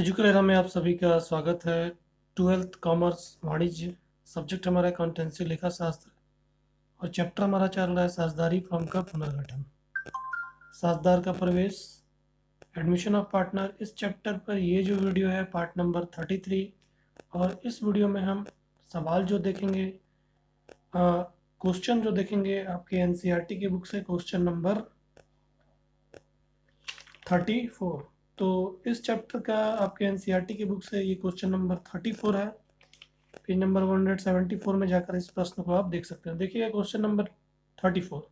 एजुकेलेरा में आप सभी का स्वागत है। ट्वेल्थ कॉमर्स वाणिज्य सब्जेक्ट हमारा अकाउंटेंसी लेखा शास्त्र और चैप्टर हमारा चल रहा है साझेदारी फर्म का पुनर्गठन। साझेदार का प्रवेश, एडमिशन ऑफ पार्टनर। इस चैप्टर पर ये जो वीडियो है पार्ट नंबर 33 और इस वीडियो में हम सवाल जो देखेंगे, क्वेश्चन जो देखेंगे आपके एनसीईआरटी की बुक से क्वेश्चन नंबर 34। तो इस चैप्टर का आपके एनसीईआरटी की बुक से ये क्वेश्चन नंबर 34 है। पेज नंबर 174 में जाकर इस प्रश्न को आप देख सकते हैं। देखिएगा क्वेश्चन नंबर 34।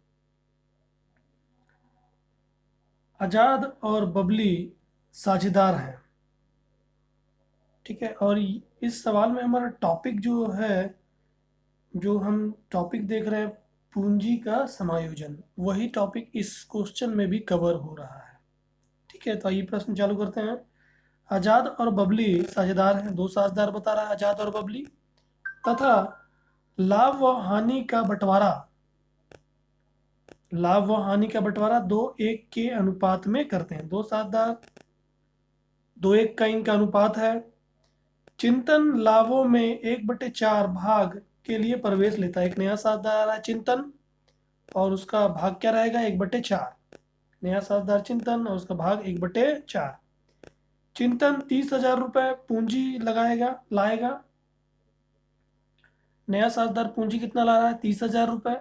आजाद और बबली साझेदार हैं, ठीक है। और इस सवाल में हमारा टॉपिक जो है, जो हम टॉपिक देख रहे हैं पूंजी का समायोजन, वही टॉपिक इस क्वेश्चन में भी कवर हो रहा है, ठीक है। तो आइए प्रश्न चालू करते हैं। आजाद और बबली साझेदार हैं, दो साझेदार बता रहा है आजाद और बबली, तथा लाभ व हानि का बंटवारा, लाभ व हानि का बंटवारा 2:1 के अनुपात में करते हैं। दो साझेदार, 2:1 का इनका अनुपात है। चिंतन लाभों में 1/4 भाग के लिए प्रवेश लेता है। एक नया साझेदार है चिंतन और उसका भाग क्या रहेगा? 1/4। नया साझेदार चिंतन और उसका भाग 1/4। चिंतन 30,000 रुपए पूंजी लाएगा। नया साझेदार पूंजी कितना ला रहा है? 30,000 रुपए।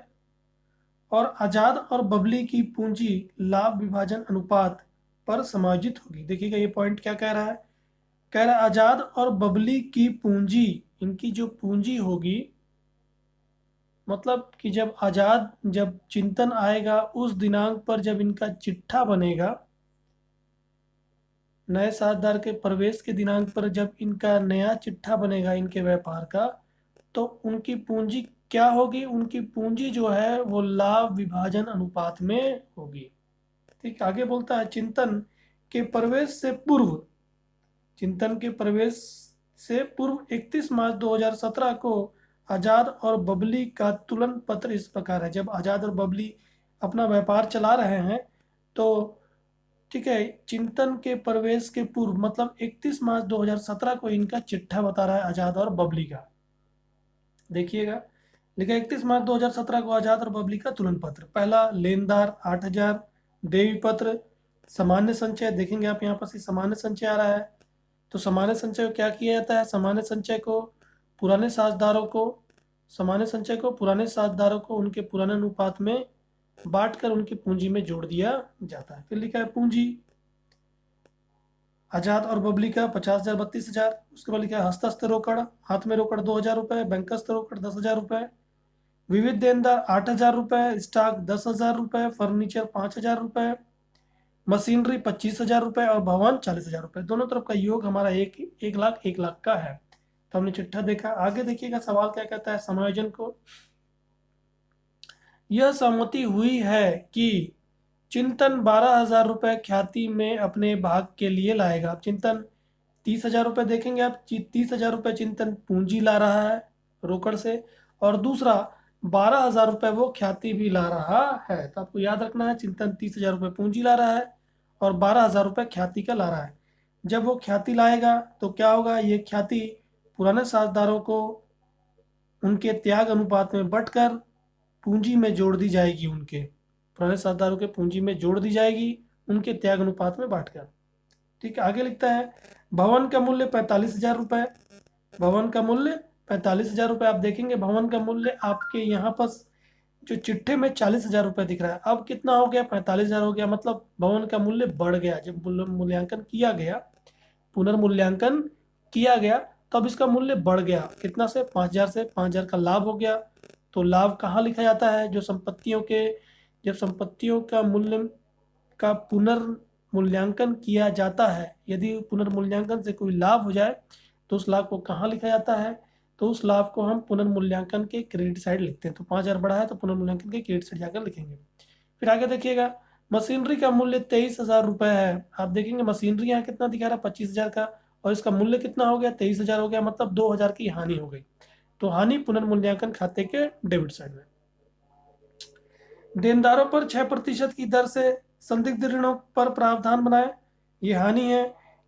और आजाद और बबली की पूंजी लाभ विभाजन अनुपात पर समायोजित होगी। देखिएगा ये पॉइंट क्या कह रहा है, कह रहा है आजाद और बबली की पूंजी, इनकी जो पूंजी होगी, मतलब कि जब चिंतन आएगा उस दिनांक पर जब इनका चिट्ठा बनेगा, नए साझेदार के प्रवेश के दिनांक पर जब इनका नया चिट्ठा बनेगा इनके व्यापार का, तो उनकी पूंजी क्या होगी? उनकी पूंजी जो है वो लाभ विभाजन अनुपात में होगी। ठीक, आगे बोलता है चिंतन के प्रवेश से पूर्व, चिंतन के प्रवेश से पूर्व 31 मार्च 2017 को आजाद और बबली का तुलन पत्र इस प्रकार है। जब आजाद और बबली अपना व्यापार चला रहे हैं तो, ठीक है, चिंतन के प्रवेश के पूर्व मतलब 31 मार्च 2017 को इनका चिट्ठा बता रहा है आजाद और बबली का। देखिएगा लिखा 31 मार्च 2017 को आजाद और बबली का तुलन पत्र। पहला लेनदार 8,000, देवी पत्र, सामान्य संचय। देखेंगे आप यहाँ पर सामान्य संचय आ रहा है, तो सामान्य संचय को क्या किया जाता है? सामान्य संचय को पुराने साझेदारों को, सामान्य संचय को पुराने साझेदारों को उनके पुराने अनुपात में बांटकर उनकी पूंजी में जोड़ दिया जाता है। फिर लिखा है पूंजी आजाद और बबली का 50,000, 32,000। उसके बाद लिखा है हस्तस्थ रोकड़, हाथ में रोकड़ 2,000 रुपए, बैंकस्थ रोकड़ 10,000 रुपए, विविध देनदार 8,000 रुपए, स्टॉक 10,000 रुपए, फर्नीचर 5,000 रुपए, मशीनरी 25,000 रुपए और भवन 40,000 रुपए। दोनों तरफ का योग हमारा 1 लाख 1 लाख का है। तो हमने चिट्ठा देखा। आगे देखिएगा सवाल क्या कहता है समायोजन को। यह सहमति हुई है कि चिंतन 12,000 रुपए ख्याति में अपने भाग के लिए लाएगा। चिंतन 30,000 रुपए, देखेंगे आप 30,000 रुपए चिंतन पूंजी ला रहा है रोकड़ से, और दूसरा 12,000 रुपए वो ख्याति भी ला रहा है। तो आपको याद रखना है चिंतन 30,000 रुपए पूंजी ला रहा है और 12,000 रुपए ख्याति का ला रहा है। जब वो ख्याति लाएगा तो क्या होगा? ये ख्याति पुराने साझेदारों को उनके त्याग अनुपात में बंटकर पूंजी में जोड़ दी जाएगी, उनके पुराने साझेदारों के पूंजी में जोड़ दी जाएगी उनके त्याग अनुपात में बांटकर। ठीक है, आगे लिखता है भवन का मूल्य 45,000 रुपए। भवन का मूल्य 45,000 रुपए। आप देखेंगे भवन का मूल्य आपके यहाँ पर जो चिट्ठे में 40,000 रुपए दिख रहा है, अब कितना हो गया? 45,000 हो गया। मतलब भवन का मूल्य बढ़ गया। जब मूल्यांकन किया गया, पुनर्मूल्यांकन किया गया, तब इसका मूल्य बढ़ गया। कितना से? 5,000 से 5,000 का लाभ हो गया। तो लाभ कहाँ लिखा जाता है? जो संपत्तियों के, जब संपत्तियों का मूल्य का पुनर्मूल्यांकन किया जाता है, यदि पुनर्मूल्यांकन से कोई लाभ हो जाए तो उस लाभ को कहाँ लिखा जाता है? तो उस लाभ को हम पुनर्मूल्यांकन के क्रेडिट साइड लिखते हैं। तो 5,000 बढ़ा है तो पुनर्मूल्यांकन के क्रेडिट साइड जाकर लिखेंगे। फिर आगे देखिएगा मशीनरी का मूल्य 23,000 रुपए है। आप देखेंगे मशीनरी यहाँ कितना दिखा रहा है? 25,000 का, और इसका मूल्य कितना हो गया? 23,000 हो गया। मतलब 2,000 की हानि हो गई। तो हानि पुनर्मूल्यांकन खाते के डेबिट साइड में। देनदारों पर 6% की दर से संदिग्ध ऋणों पर प्रावधान बनाए। ये हानि है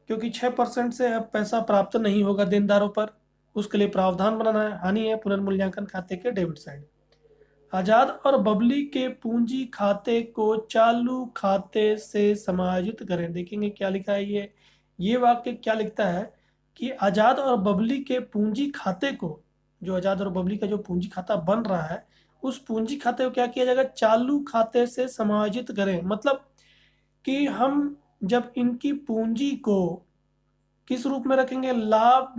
क्योंकि 6% से अब पैसा प्राप्त नहीं होगा देनदारों पर, उसके लिए प्रावधान बनाना है। हानि है पुनर्मूल्यांकन खाते के डेबिट साइड। आजाद और बबली के पूंजी खाते को चालू खाते से समायोजित करें। देखेंगे क्या लिखा है ये वाक्य क्या लिखता है कि आजाद और बबली के पूंजी खाते को, जो आजाद और बबली का जो पूंजी खाता बन रहा है, उस पूंजी खाते को क्या किया जाएगा, चालू खाते से समायोजित करें। मतलब कि हम जब इनकी पूंजी को किस रूप में रखेंगे, लाभ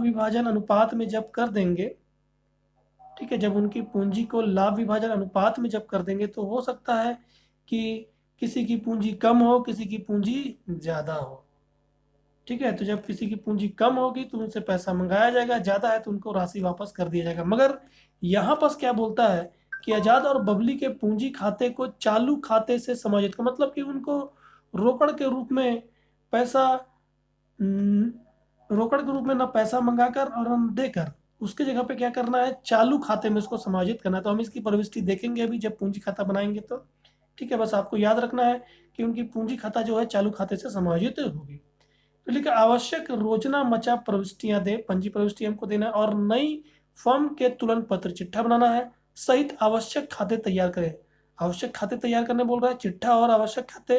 विभाजन अनुपात में जब कर देंगे, ठीक है, जब उनकी पूंजी को लाभ विभाजन अनुपात में जब कर देंगे तो हो सकता है कि किसी की पूंजी कम हो, किसी की पूंजी ज्यादा हो। ठीक है, तो जब किसी की पूंजी कम होगी तो उनसे पैसा मंगाया जाएगा, ज्यादा है तो उनको राशि वापस कर दिया जाएगा। मगर यहाँ पर क्या बोलता है कि आजाद और बबली के पूंजी खाते को चालू खाते से समायोजित का मतलब कि उनको रोकड़ के रूप में पैसा, रोकड़ के रूप में ना पैसा मंगाकर और हम देकर, उसके जगह पे क्या करना है, चालू खाते में उसको समायोजित करना है। तो हम इसकी प्रविष्टि देखेंगे अभी जब पूंजी खाता बनाएंगे तो। ठीक है, बस आपको याद रखना है कि उनकी पूंजी खाता जो है चालू खाते से समायोजित होगी। तो लिखा आवश्यक रोजना मचा प्रविष्टियां दे, पंजी प्रविष्टि हमको देना है, और नई फर्म के तुलन पत्र चिट्ठा बनाना है, सहित आवश्यक खाते तैयार करें। आवश्यक खाते तैयार करने बोल रहा है, चिट्ठा और आवश्यक खाते,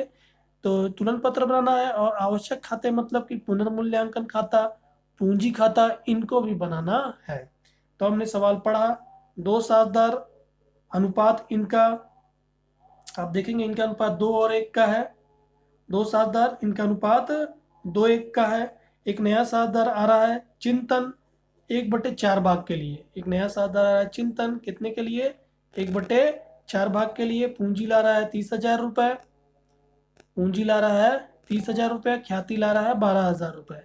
तो तुलन पत्र बनाना है, और आवश्यक खाते मतलब कि पुनर्मूल्यांकन खाता, पूंजी खाता, इनको भी बनाना है। तो हमने सवाल पढ़ा, दो साझेदार अनुपात इनका, आप देखेंगे इनका अनुपात 2 और 1 का है। दो साझेदार, इनका अनुपात 2:1 का है। एक नया साझेदार आ रहा है चिंतन, 1/4 भाग के लिए। एक नया साझेदार आ रहा है चिंतन, कितने के लिए, 1/4 भाग के लिए। पूंजी ला रहा है 30,000 रुपए, पूंजी ला रहा है 30,000 रुपये, ख्याति ला रहा है 12,000 रुपये।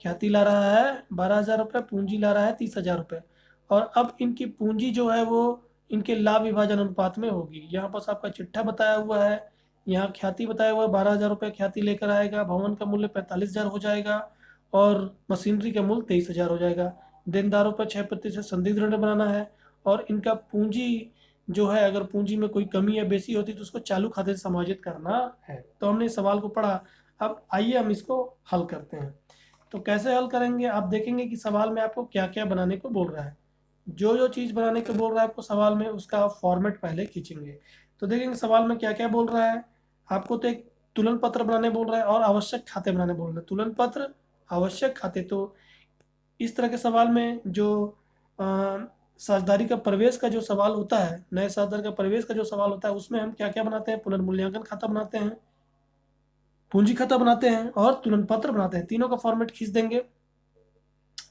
ख्याति ला रहा है 12,000 रुपये, पूंजी ला रहा है 30,000 रुपये। और अब इनकी पूंजी जो है वो इनके लाभ विभाजन अनुपात में होगी। यहाँ पर आपका चिट्ठा बताया हुआ है, यहाँ ख्याति बताया हुआ है, 12,000 रुपये ख्याति लेकर आएगा, भवन का मूल्य 45,000 हो जाएगा, और मशीनरी का मूल्य 23,000 हो जाएगा। देनदारों पर 6% संदिग्ध ऋण बनाना है, और इनका पूंजी जो है, अगर पूंजी में कोई कमी या बेसी होती तो उसको चालू खाते से समायोजित करना है। तो हमने इस सवाल को पढ़ा, अब आइए हम इसको हल करते हैं। तो कैसे हल करेंगे, आप देखेंगे कि सवाल में आपको क्या क्या बनाने को बोल रहा है। जो जो चीज़ बनाने को बोल रहा है आपको सवाल में, उसका फॉर्मेट पहले खींचेंगे। तो देखेंगे सवाल में क्या क्या बोल रहा है। आपको तो एक तुलन पत्र बनाने बोल रहा है और आवश्यक खाते बनाने बोल रहा है। तुलन पत्र, आवश्यक खाते, तो इस तरह के सवाल में जो साझेदारी का प्रवेश का जो सवाल होता है, नए साझेदार का प्रवेश का जो सवाल होता है, उसमें हम क्या क्या बनाते हैं, पुनर्मूल्यांकन खाता बनाते हैं, पूंजी खाता बनाते हैं, और तुलन पत्र बनाते हैं। तीनों का फॉर्मेट खींच देंगे।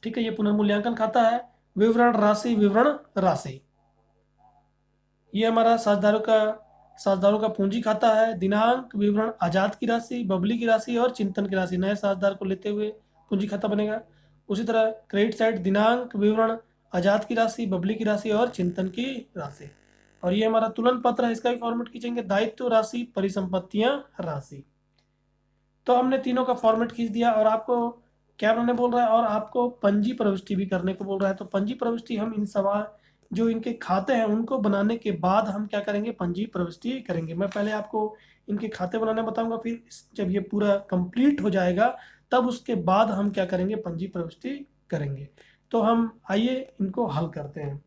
ठीक है, ये पुनर्मूल्यांकन खाता है, विवरण राशि, विवरण राशि। ये हमारा साझेदारों का पूंजी खाता है, दिनांक, विवरण, आजाद की राशि, बबली की राशि और चिंतन की राशि, नए साझेदार को लेते हुए पूंजी खाता बनेगा। उसी तरह क्रेडिट साइड, दिनांक, विवरण, आजाद की राशि, बबली की राशि और चिंतन की राशि। और ये हमारा तुलन पत्र है, इसका भी फॉर्मेट खींचेंगे, दायित्व राशि, परिसंपत्तियां राशि। तो हमने तीनों का फॉर्मेट खींच दिया, और आपको क्या बनाने बोल रहा है, और आपको पंजी प्रविष्टि भी करने को बोल रहा है। तो पंजी प्रविष्टि हम इन सवाल जो इनके खाते हैं उनको बनाने के बाद हम क्या करेंगे, पंजी प्रविष्टि करेंगे। मैं पहले आपको इनके खाते बनाने बताऊंगा, फिर जब ये पूरा कंप्लीट हो जाएगा तब उसके बाद हम क्या करेंगे, पंजी प्रविष्टि करेंगे। तो हम आइए इनको हल करते हैं।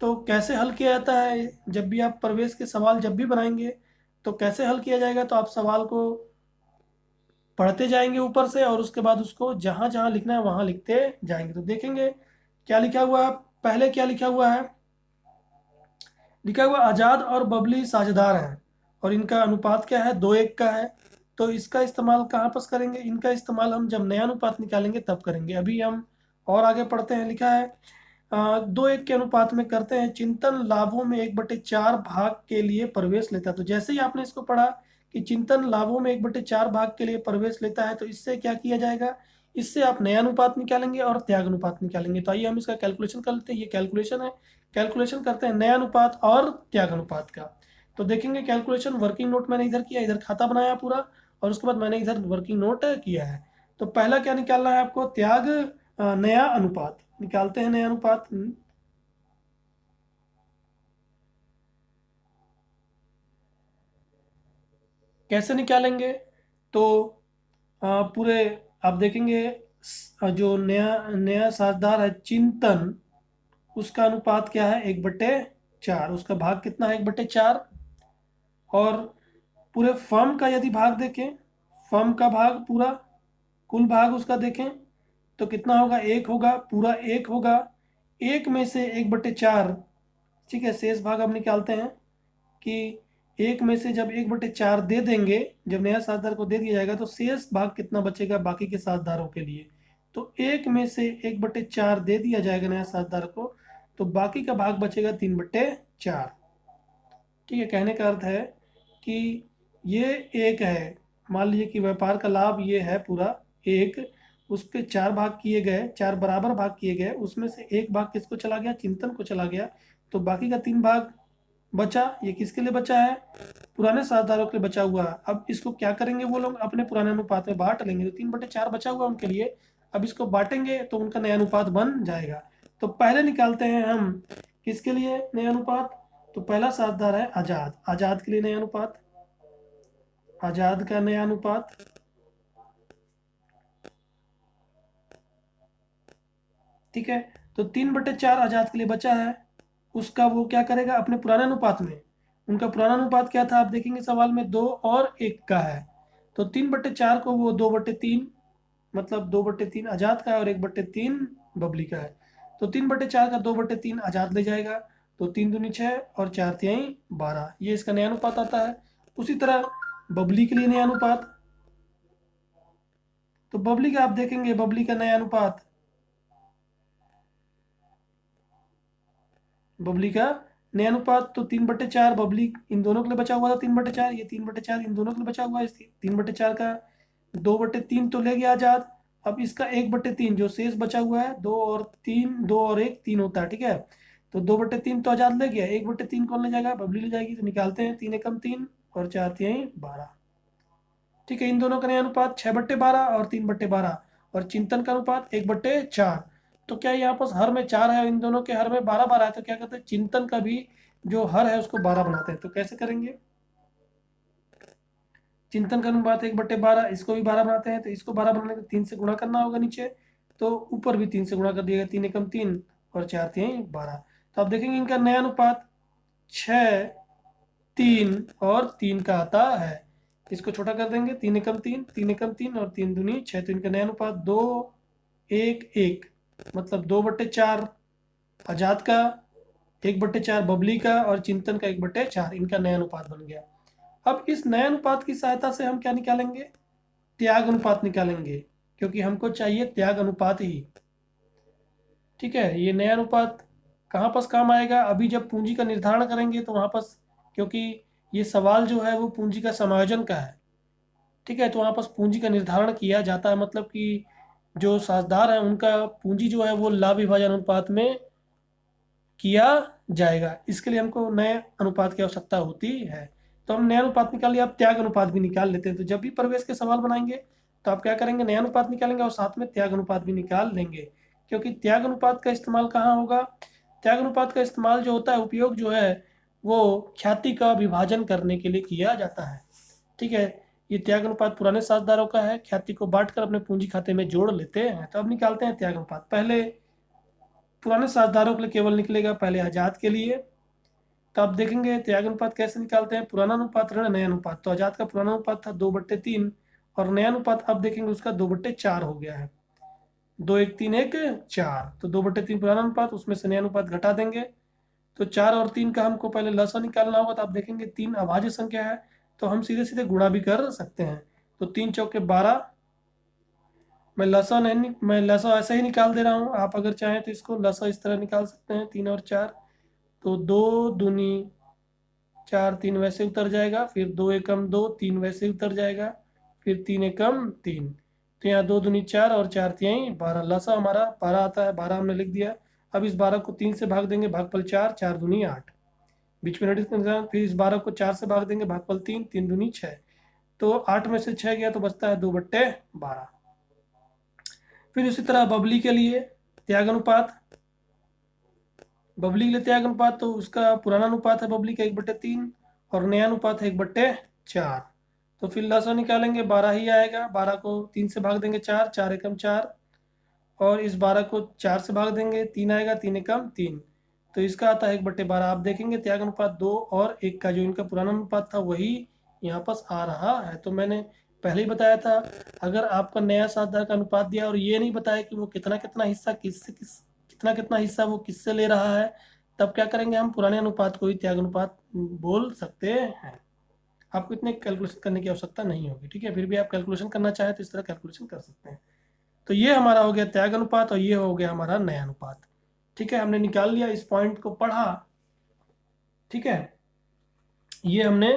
तो कैसे हल किया जाता है, जब भी आप प्रवेश के सवाल जब भी बनाएंगे तो कैसे हल किया जाएगा, तो आप सवाल को पढ़ते जाएंगे ऊपर से, और उसके बाद उसको जहां जहां लिखना है वहां लिखते जाएंगे। तो देखेंगे क्या लिखा हुआ है। पहले क्या लिखा हुआ है, लिखा हुआ आजाद और बबली साझेदार हैं, और इनका अनुपात क्या है, 2:1 का है। तो इसका इस्तेमाल कहाँ पर करेंगे, इनका इस्तेमाल हम जब नया अनुपात निकालेंगे तब करेंगे। अभी हम और आगे पढ़ते हैं, लिखा है 2:1 के अनुपात में करते हैं, चिंतन लाभों में 1/4 भाग के लिए प्रवेश लेता है। तो जैसे ही आपने इसको पढ़ा कि चिंतन लाभों में 1/4 भाग के लिए प्रवेश लेता है, तो इससे क्या किया जाएगा, इससे आप नया अनुपात निकालेंगे और त्याग अनुपात निकालेंगे। तो आइए हम इसका कैलकुलेशन कर लेते हैं। ये कैलकुलेशन है, कैलकुलेशन करते हैं नया अनुपात और त्याग अनुपात का। तो देखेंगे कैलकुलेशन, वर्किंग नोट मैंने इधर किया, इधर खाता बनाया पूरा, और उसके बाद मैंने इधर वर्किंग नोट किया है। तो पहला क्या निकालना है आपको, त्याग, नया अनुपात निकालते हैं, नया अनुपात। कैसे निकालेंगे, तो पूरे आप देखेंगे जो नया नया साझेदार है चिंतन, उसका अनुपात क्या है, 1/4, उसका भाग कितना है, 1/4। और पूरे फर्म का यदि भाग देखें, फर्म का भाग पूरा, कुल भाग उसका देखें तो कितना होगा, 1 होगा, पूरा 1 होगा। 1 में से 1/4, ठीक है, शेष भाग हम निकालते हैं कि 1 में से जब 1/4 दे देंगे, जब नया साझेदार को दे दिया जाएगा तो शेष भाग कितना बचेगा बाकी के साझेदारों के लिए। तो 1 में से 1/4 दे दिया जाएगा नया साझेदार को, तो बाकी का भाग बचेगा 3/4। ठीक है, कहने का अर्थ है कि ये एक है, मान लीजिए कि व्यापार का लाभ ये है पूरा एक, उसके 4 भाग किए गए, 4 बराबर भाग किए गए, उसमें से एक भाग किसको चला गया, चिंतन को चला गया। तो बाकी का 3 भाग बचा, ये किसके लिए बचा है, पुराने साझेदारों के लिए बचा हुआ है। अब इसको क्या करेंगे, वो लोग अपने पुराने अनुपात में बांट लेंगे, तो 3/4 बचा हुआ उनके लिए। अब इसको बांटेंगे तो उनका नया अनुपात बन जाएगा। तो पहले निकालते हैं हम किसके लिए नया अनुपात, तो पहला साझेदार है आजाद, आजाद के लिए नया अनुपात, आजाद का नया अनुपात। ठीक है, तो 3/4 आजाद के लिए बचा है, उसका वो क्या करेगा, अपने पुराने अनुपात में, उनका पुराना अनुपात क्या था आप देखेंगे सवाल में, 2 और 1 का है। तो 3/4 को वो 2/3, मतलब 2/3 आजाद का है और 1/3 बबली का है। तो 3/4 का 2/3 आजाद ले जाएगा, तो 3 दूनी 6 और 4 तिहाई 12, ये इसका नया अनुपात आता है। उसी तरह बबली के लिए नया अनुपात, तो बबली का आप देखेंगे, बबली का नया अनुपात, बबली का नया अनुपात तो 3/4, बबली इन दोनों के लिए बचा हुआ था 3/4, ये 3/4 इन दोनों के लिए बचा हुआ है। इस 3/4 का 2/3 तो ले गया आजाद। अब इसका 1/3 जो शेष बचा हुआ है, 2 और 3, 2 और 1 3 होता है, ठीक है। तो 2/3 तो आजाद ले गया, 1/3 कौन ले जाएगा, बबली ले जाएगी। तो निकालते हैं, 3 एकम 3 और 4 तिहाई 12। ठीक है, इन दोनों का नया अनुपात 6/12 और 3/12, और चिंतन का अनुपात 1/4। तो क्या यहाँ पर हर में 4 है, इन दोनों के हर में 12 12 है, तो क्या करते हैं, चिंतन का भी जो हर है उसको 12 बनाते हैं। तो कैसे करेंगे, चिंतन का अनुपात 1/12, इसको भी 12 बनाते हैं, तो इसको 12 बनाने के 3 से गुणा करना होगा नीचे, तो ऊपर भी 3 से गुणा कर दिएगा, 3 एकम 3 और 4 तिहाई 12। तो आप देखेंगे इनका नया अनुपात 6 3 और 3 का आता है। इसको छोटा कर देंगे, 3 एकम 3, 3 एकम 3 और 3 दूनी 6, तो इनका नया अनुपात 2 1 1, मतलब 2/4 आजाद का, 1/4 बबली का और चिंतन का 1/4, इनका नया अनुपात बन गया। अब इस नए अनुपात की सहायता से हम क्या निकालेंगे, त्याग अनुपात निकालेंगे, क्योंकि हमको चाहिए त्याग अनुपात ही। ठीक है, ये नया अनुपात कहाँ पास काम आएगा, अभी जब पूंजी का निर्धारण करेंगे तो वहाँ पास, क्योंकि ये सवाल जो है वो पूंजी का समायोजन का है। ठीक है, तो वहाँ पास पूंजी का निर्धारण किया जाता है, मतलब कि जो साझेदार है उनका पूंजी जो है वो लाभ विभाजन अनुपात में किया जाएगा। इसके लिए हमको नए अनुपात की आवश्यकता होती है। तो हम नया अनुपात निकाल लिया, अब त्याग अनुपात भी निकाल लेते हैं। तो जब भी प्रवेश के सवाल बनाएंगे तो आप क्या करेंगे, नया अनुपात निकालेंगे और साथ में त्याग अनुपात भी निकाल लेंगे। क्योंकि त्याग अनुपात का इस्तेमाल कहाँ होगा, त्याग अनुपात का इस्तेमाल जो होता है, उपयोग जो है वो ख्याति का विभाजन करने के लिए किया जाता है। ठीक है, ये त्याग अनुपात पुराने साझेदारों का है, ख्याति को बांटकर अपने पूंजी खाते में जोड़ लेते हैं। तो अब निकालते हैं त्याग अनुपात। पहले पुराने साझेदारों के लिए केवल निकलेगा, पहले आजाद के लिए। तो आप देखेंगे त्याग अनुपात कैसे निकालते हैं, पुराना अनुपात ऋण नया अनुपात। तो आजाद का पुराना अनुपात था 2/3 और नया अनुपात आप देखेंगे उसका 2/4 हो गया है, 2 1 3 1 4। तो 2/3 पुराना अनुपात, उसमें से नया अनुपात घटा देंगे। तो 4 और 3 का हमको पहले लसा निकालना होगा। तो आप देखेंगे 3 अभाज्य संख्या है, तो हम सीधे सीधे गुणा भी कर सकते हैं। तो 3 चौके 12, मैं लसा ऐसे ही निकाल दे रहा हूँ, आप अगर चाहें तो इसको लसा इस तरह निकाल सकते हैं, 3 और 4। तो 2 दूनी 4, 3 वैसे उतर जाएगा, फिर 2 एकम 2, 3 वैसे उतर जाएगा, फिर 3 एकम 3। तो यहाँ 2 दूनी 4 और 4 तिहाई 12, लसा हमारा 12 आता है, 12 हमने लिख दिया। अब इस 12 को 3 से भाग देंगे, भागफल 4, 4 दूनी 8, बीच में रेडिक्स का निशान। फिर इस 12 को 4 से भाग देंगे, भागफल 3, 3 दूनी 6। तो 8 में से 6 गया तो बचता है 2/12। फिर उसी तरह बबली के लिए त्याग अनुपात, बबली के लिए त्याग अनुपात, तो उसका पुराना अनुपात है बबली का 1/3 और नया अनुपात है 1/4। तो फिर लसा निकालेंगे, 12 ही आएगा। 12 को 3 से भाग देंगे, 4, 4 एकम 4, और इस 12 को 4 से भाग देंगे, 3 आएगा, 3 एकम 3। तो इसका आता है 1/12। आप देखेंगे त्याग अनुपात 2 और 1 का जो इनका पुराना अनुपात था वही यहाँ पास आ रहा है। तो मैंने पहले ही बताया था, अगर आपका नया साझेदार का अनुपात दिया और ये नहीं बताया कि वो कितना कितना हिस्सा कितना कितना हिस्सा वो किससे ले रहा है, तब क्या करेंगे, हम पुराने अनुपात को ही त्याग अनुपात बोल सकते हैं। आपको इतने कैलकुलेशन करने की आवश्यकता नहीं होगी, ठीक है। फिर भी आप कैलकुलेशन करना चाहें तो इस तरह कैलकुलेशन कर सकते हैं। तो ये हमारा हो गया त्याग अनुपात और ये हो गया हमारा नया अनुपात, ठीक है। हमने निकाल लिया, इस पॉइंट को पढ़ा, ठीक है। ये हमने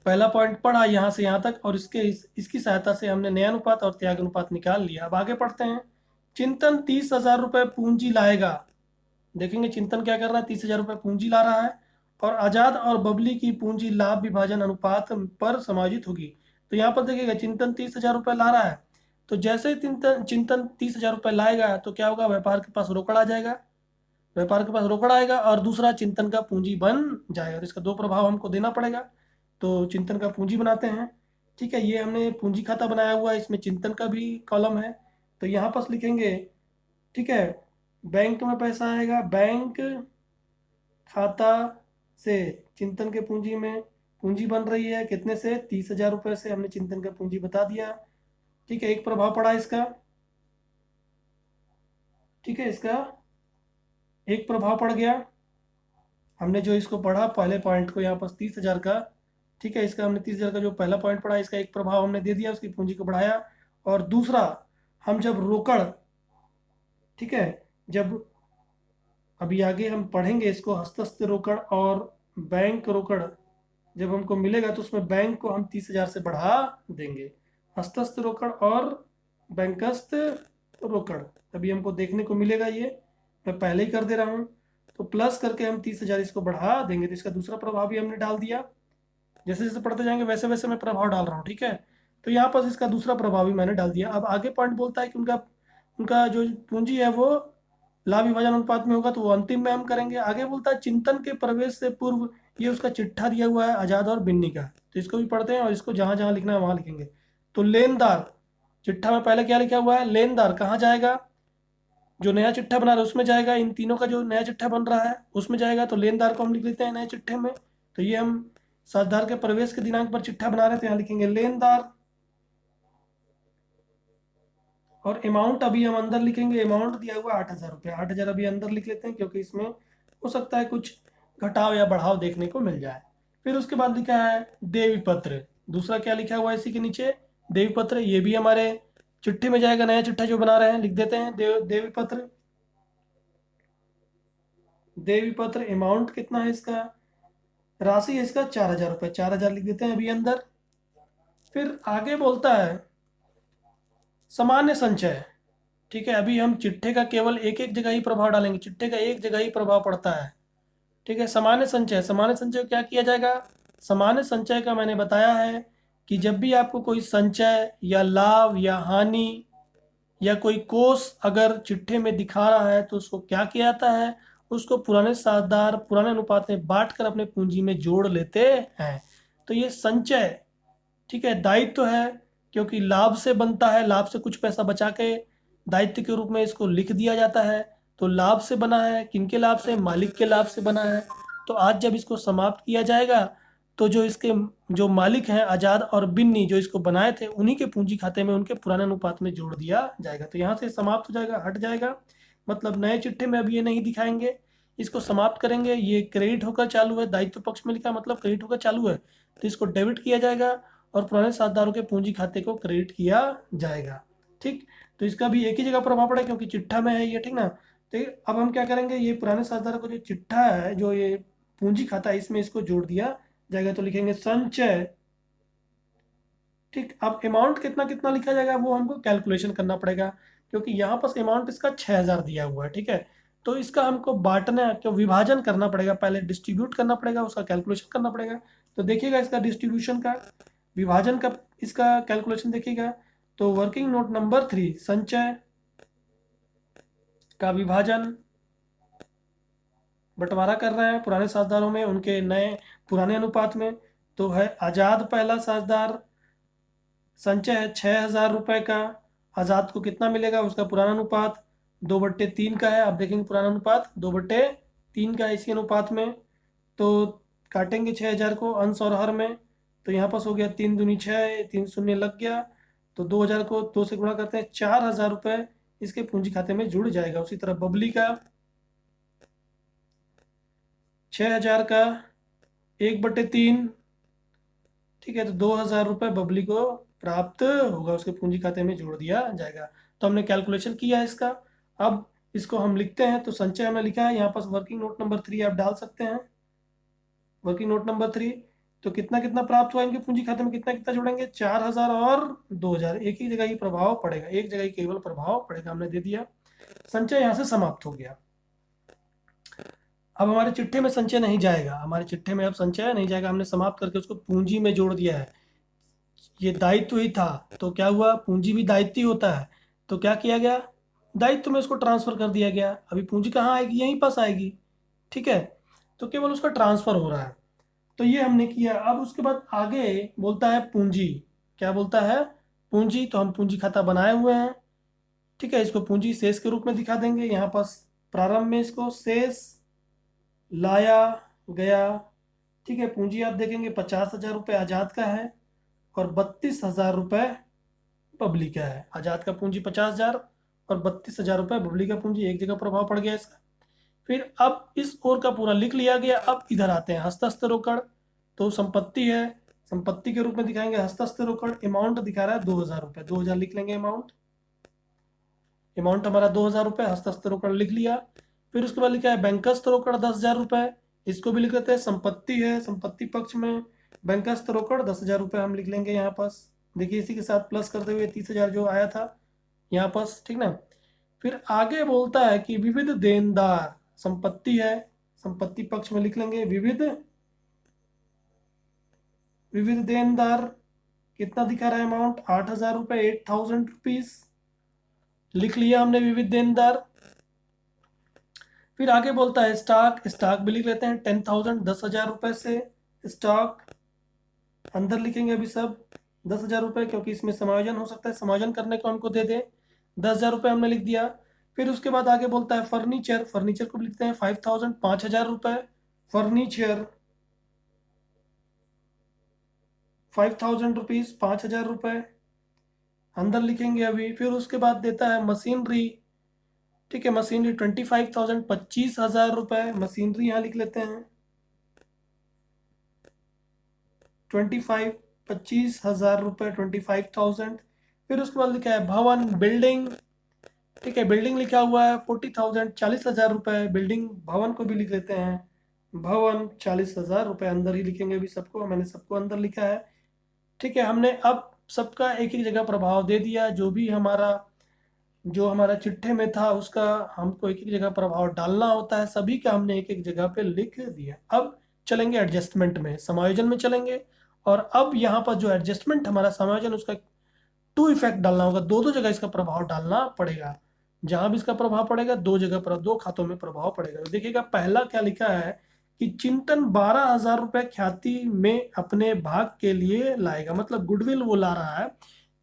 पहला पॉइंट पढ़ा यहाँ से यहाँ तक, और इसकी सहायता से हमने नया अनुपात और त्याग अनुपात निकाल लिया। अब आगे पढ़ते हैं। चिंतन 30,000 रुपये पूंजी लाएगा। देखेंगे चिंतन क्या कर रहा है, 30,000 रुपये पूंजी ला रहा है, और आजाद और बबली की पूंजी लाभ विभाजन अनुपात पर समायोजित होगी। तो यहाँ पर देखिएगा चिंतन 30,000 रुपये ला रहा है, तो जैसे ही चिंतन 30,000 रुपये लाएगा तो क्या होगा, व्यापार के पास रोकड़ आ जाएगा। व्यापार के पास रोकड़ आएगा और दूसरा चिंतन का पूंजी बन जाएगा। तो इसका दो प्रभाव हमको देना पड़ेगा। तो चिंतन का पूंजी बनाते हैं, ठीक है। ये हमने पूंजी खाता बनाया हुआ है, इसमें चिंतन का भी कॉलम है। तो यहाँ पास लिखेंगे, ठीक है, बैंक में पैसा आएगा, बैंक खाता से चिंतन के पूंजी में पूंजी बन रही है, कितने से, 30,000 रुपये से। हमने चिंतन का पूंजी बता दिया, ठीक है। एक प्रभाव पड़ा इसका, ठीक है, इसका एक प्रभाव पड़ गया। हमने जो इसको पढ़ा पहले पॉइंट को यहाँ पर 30,000 का, ठीक है, इसका हमने 30,000 का जो पहला पॉइंट पढ़ा, इसका एक प्रभाव हमने दे दिया, उसकी पूंजी को बढ़ाया। और दूसरा, हम जब रोकड़, ठीक है, जब अभी आगे हम पढ़ेंगे इसको, हस्तस्थ रोकड़ और बैंक रोकड़ जब हमको मिलेगा तो उसमें बैंक को हम 30,000 से बढ़ा देंगे। हस्तस्थ रोकड़ और बैंकस्थ रोकड़ अभी हमको देखने को मिलेगा, ये मैं पहले ही कर दे रहा हूँ। तो प्लस करके हम 30,000 इसको बढ़ा देंगे। तो इसका दूसरा प्रभाव भी हमने डाल दिया। जैसे जैसे पढ़ते जाएंगे वैसे वैसे मैं प्रभाव डाल रहा हूँ, ठीक है। तो यहाँ पर इसका दूसरा प्रभाव भी मैंने डाल दिया। अब आगे पॉइंट बोलता है कि उनका उनका जो पूंजी है वो लाभ विभाजन अनुपात में होगा, तो वो अंतिम में हम करेंगे। आगे बोलता है चिंतन के प्रवेश से पूर्व, ये उसका चिट्ठा दिया हुआ है आजाद और बिन्नी का, तो इसको भी पढ़ते हैं और इसको जहां जहां लिखना है वहां लिखेंगे। तो लेनदार, चिट्ठा में पहले क्या लिखा हुआ है, लेनदार कहाँ जाएगा, जो नया चिट्ठा बना रहा है उसमें जाएगा। इन तीनों का जो नया चिट्ठा बन रहा है उसमें जाएगा। तो लेनदार को हम लिख लेते हैं नए चिट्ठे में। तो ये हम साझेदार के प्रवेश के दिनांक पर चिट्ठा बना रहे हैं, तो यहाँ लिखेंगे लेनदार। और अमाउंट अभी हम अंदर लिखेंगे, अमाउंट दिया हुआ 8,000 रुपये, 8,000 अभी अंदर लिख लेते हैं क्योंकि इसमें हो सकता है कुछ घटाव या बढ़ाव देखने को मिल जाए। फिर उसके बाद लिखा है देवी पत्र। दूसरा क्या लिखा हुआ है इसी के नीचे, देवी पत्र। ये भी हमारे चिट्ठी में जाएगा, नया चिट्ठा जो बना रहे हैं, लिख देते हैं देवी पत्र। देवी पत्र अमाउंट कितना है इसका, राशि है इसका 4,000 रुपये, 4,000 लिख देते हैं अभी अंदर। फिर आगे बोलता है सामान्य संचय, ठीक है। अभी हम चिट्ठे का केवल एक एक जगह ही प्रभाव डालेंगे, चिट्ठे का एक जगह ही प्रभाव पड़ता है, ठीक है। सामान्य संचय, सामान्य संचय क्या किया जाएगा, सामान्य संचय का मैंने बताया है कि जब भी आपको कोई संचय या लाभ या हानि या कोई कोष अगर चिट्ठे में दिखा रहा है तो उसको क्या किया जाता है, उसको पुराने साझेदार पुराने अनुपात में बांट कर अपने पूंजी में जोड़ लेते हैं। तो ये संचय, ठीक है, दायित्व है, क्योंकि लाभ से बनता है, लाभ से कुछ पैसा बचा के दायित्व के रूप में इसको लिख दिया जाता है। तो लाभ से बना है, किनके लाभ से, मालिक के लाभ से बना है। तो आज जब इसको समाप्त किया जाएगा तो जो इसके जो मालिक हैं आजाद और बिन्नी जो इसको बनाए थे, उन्हीं के पूंजी खाते में उनके पुराने अनुपात में जोड़ दिया जाएगा। तो यहाँ से समाप्त हो जाएगा, हट जाएगा, मतलब नए चिट्ठे में अब ये नहीं दिखाएंगे, इसको समाप्त करेंगे। ये क्रेडिट होकर चालू है, दायित्व पक्ष में लिखा मतलब क्रेडिट होकर चालू है, तो इसको डेबिट किया जाएगा और पुराने साझेदारों के पूंजी खाते को क्रेडिट किया जाएगा, ठीक। तो इसका भी एक ही जगह प्रभाव पड़ेगा क्योंकि चिट्ठा में है ये, ठीक ना। तो अब हम क्या करेंगे, ये पुराने साझेदारों का जो चिट्ठा है, जो ये पूंजी खाता है, इसमें इसको जोड़ दिया जाएगा। तो लिखेंगे संचय, ठीक। अब अमाउंट कितना कितना लिखा जाएगा वो हमको कैलकुलेशन करना पड़ेगा, क्योंकि यहाँ पर अमाउंट इसका 6,000 दिया हुआ है, ठीक है। तो इसका हमको बांटना क्यों, विभाजन करना पड़ेगा, पहले डिस्ट्रीब्यूट करना पड़ेगा, उसका कैलकुलेशन करना पड़ेगा। तो देखिएगा इसका डिस्ट्रीब्यूशन का, विभाजन का, इसका कैलकुलेशन देखिएगा। तो वर्किंग नोट नंबर 3, संचय का विभाजन, बंटवारा कर रहे हैं पुराने साझेदारों में उनके नए पुराने अनुपात में। तो है आजाद पहला साझेदार, संचय है 6,000 रुपये का। आज़ाद को कितना मिलेगा, उसका पुराना अनुपात 2/3 का है। आप देखेंगे पुराना अनुपात 2/3 का है इसी अनुपात में। तो काटेंगे 6,000 को अंश और हर में, तो यहाँ पास हो गया 3 दूनी 6, 3 शून्य लग गया। तो 2,000 को 2 से गुणा करते हैं, 4,000 रुपये इसके पूंजी खाते में जुड़ जाएगा। उसी तरह बबली का 6,000 का 1/3, ठीक है, तो 2,000 रुपये बबली को प्राप्त होगा, उसके पूंजी खाते में जोड़ दिया जाएगा। तो हमने कैलकुलेशन किया है इसका। अब इसको हम लिखते हैं। तो संचय हमने लिखा है, यहाँ पास वर्किंग नोट नंबर 3 आप डाल सकते हैं। वर्किंग नोट नंबर 3, तो कितना कितना प्राप्त हुआ इनके पूंजी खाते में, कितना कितना जोड़ेंगे, 4,000 और 2,000, एक ही जगह ही प्रभाव पड़ेगा, एक जगह ही केवल प्रभाव पड़ेगा, हमने दे दिया। संचय यहाँ से समाप्त हो गया। अब हमारे चिट्ठे में संचय नहीं जाएगा, हमारे चिट्ठे में अब संचय नहीं जाएगा, हमने समाप्त करके उसको पूंजी में जोड़ दिया है। ये दायित्व ही था, तो क्या हुआ, पूंजी भी दायित्व ही होता है, तो क्या किया गया, दायित्व में उसको ट्रांसफर कर दिया गया। अभी पूंजी कहाँ आएगी, यहीं पास आएगी, ठीक है, तो केवल उसका ट्रांसफर हो रहा है। तो ये हमने किया। अब उसके बाद आगे बोलता है पूंजी, क्या बोलता है, पूंजी। तो हम पूंजी खाता बनाए हुए हैं, ठीक है, इसको पूंजी शेष के रूप में दिखा देंगे। यहाँ पास प्रारंभ में इसको शेष लाया गया, ठीक है। पूंजी आप देखेंगे 50,000 रुपये आजाद का है और 32,000 रुपये बबली का है। आजाद का पूंजी 50,000 और 32,000 रुपये बबली का पूंजी, एक जगह प्रभाव पड़ गया इसका। फिर अब इस ओर का पूरा लिख लिया गया। अब इधर आते हैं हस्तस्थ रोकड़, तो संपत्ति है, संपत्ति के रूप में दिखाएंगे हस्तस्थ रोकड़। अमाउंट दिखा रहा है 2,000 रुपये, 2,000 लिख लेंगे अमाउंट। अमाउंट हमारा 2,000 रुपये, हस्तस्थ रोकड़ लिख लिया। फिर उसके बाद लिखा है बैंकस्थ रोकड़ 10,000 रुपये, इसको भी लिख लेते हैं, संपत्ति है, संपत्ति पक्ष में बैंकस्थ रोकड़ 10,000 रुपये हम लिख लेंगे यहाँ पास। देखिए इसी के साथ प्लस करते हुए 30,000 जो आया था यहाँ पास, ठीक ना। फिर आगे बोलता है कि विविध देनदार, संपत्ति है, संपत्ति पक्ष में लिख लेंगे विविध, विविध देनदार कितना दिखा रहा है अमाउंट, 8,000 रुपये, 8,000 रुपीज लिख लिया हमने विविध देनदार। फिर आगे बोलता है स्टॉक, स्टॉक भी लिख लेते हैं 10,000, 10,000 रुपये से स्टॉक अंदर लिखेंगे अभी सब 10,000 रुपये, क्योंकि इसमें समायोजन हो सकता है, समायोजन करने को हमको दे दे। 10,000 रुपये हमने लिख दिया। फिर उसके बाद आगे बोलता है फर्नीचर, फर्नीचर को भी लिखते हैं 5,000, 5,000 रुपये फर्नीचर, 5,000 रुपीज, 5,000 रुपये अंदर लिखेंगे अभी। फिर उसके बाद देता है मशीनरी, ठीक है, मशीनरी 25,000, 25,000 रुपये मशीनरी यहाँ लिख लेते हैं 25, 25,000 रुपये, 25,000। फिर उसके बाद लिखा है भवन, बिल्डिंग, ठीक है, बिल्डिंग लिखा हुआ है 40,000, 40,000 रुपये बिल्डिंग, भवन को भी लिख लेते हैं भवन 40,000 रुपये, अंदर ही लिखेंगे अभी सबको, मैंने सबको अंदर लिखा है, ठीक है। हमने अब सबका एक एक जगह प्रभाव दे दिया, जो भी हमारा, जो हमारा चिट्ठे में था उसका हमको एक एक जगह प्रभाव डालना होता है, सभी का हमने एक एक जगह पे लिख दिया। अब चलेंगे एडजस्टमेंट में, समायोजन में चलेंगे। और अब यहाँ पर जो एडजस्टमेंट हमारा समायोजन, उसका टू इफेक्ट डालना होगा, दो दो जगह इसका प्रभाव डालना पड़ेगा। जहां भी इसका प्रभाव पड़ेगा दो जगह पर, दो खातों में प्रभाव पड़ेगा। तो देखिएगा पहला क्या लिखा है कि चिंतन 12,000 रुपये ख्याति में अपने भाग के लिए लाएगा, मतलब गुडविल वो ला रहा है।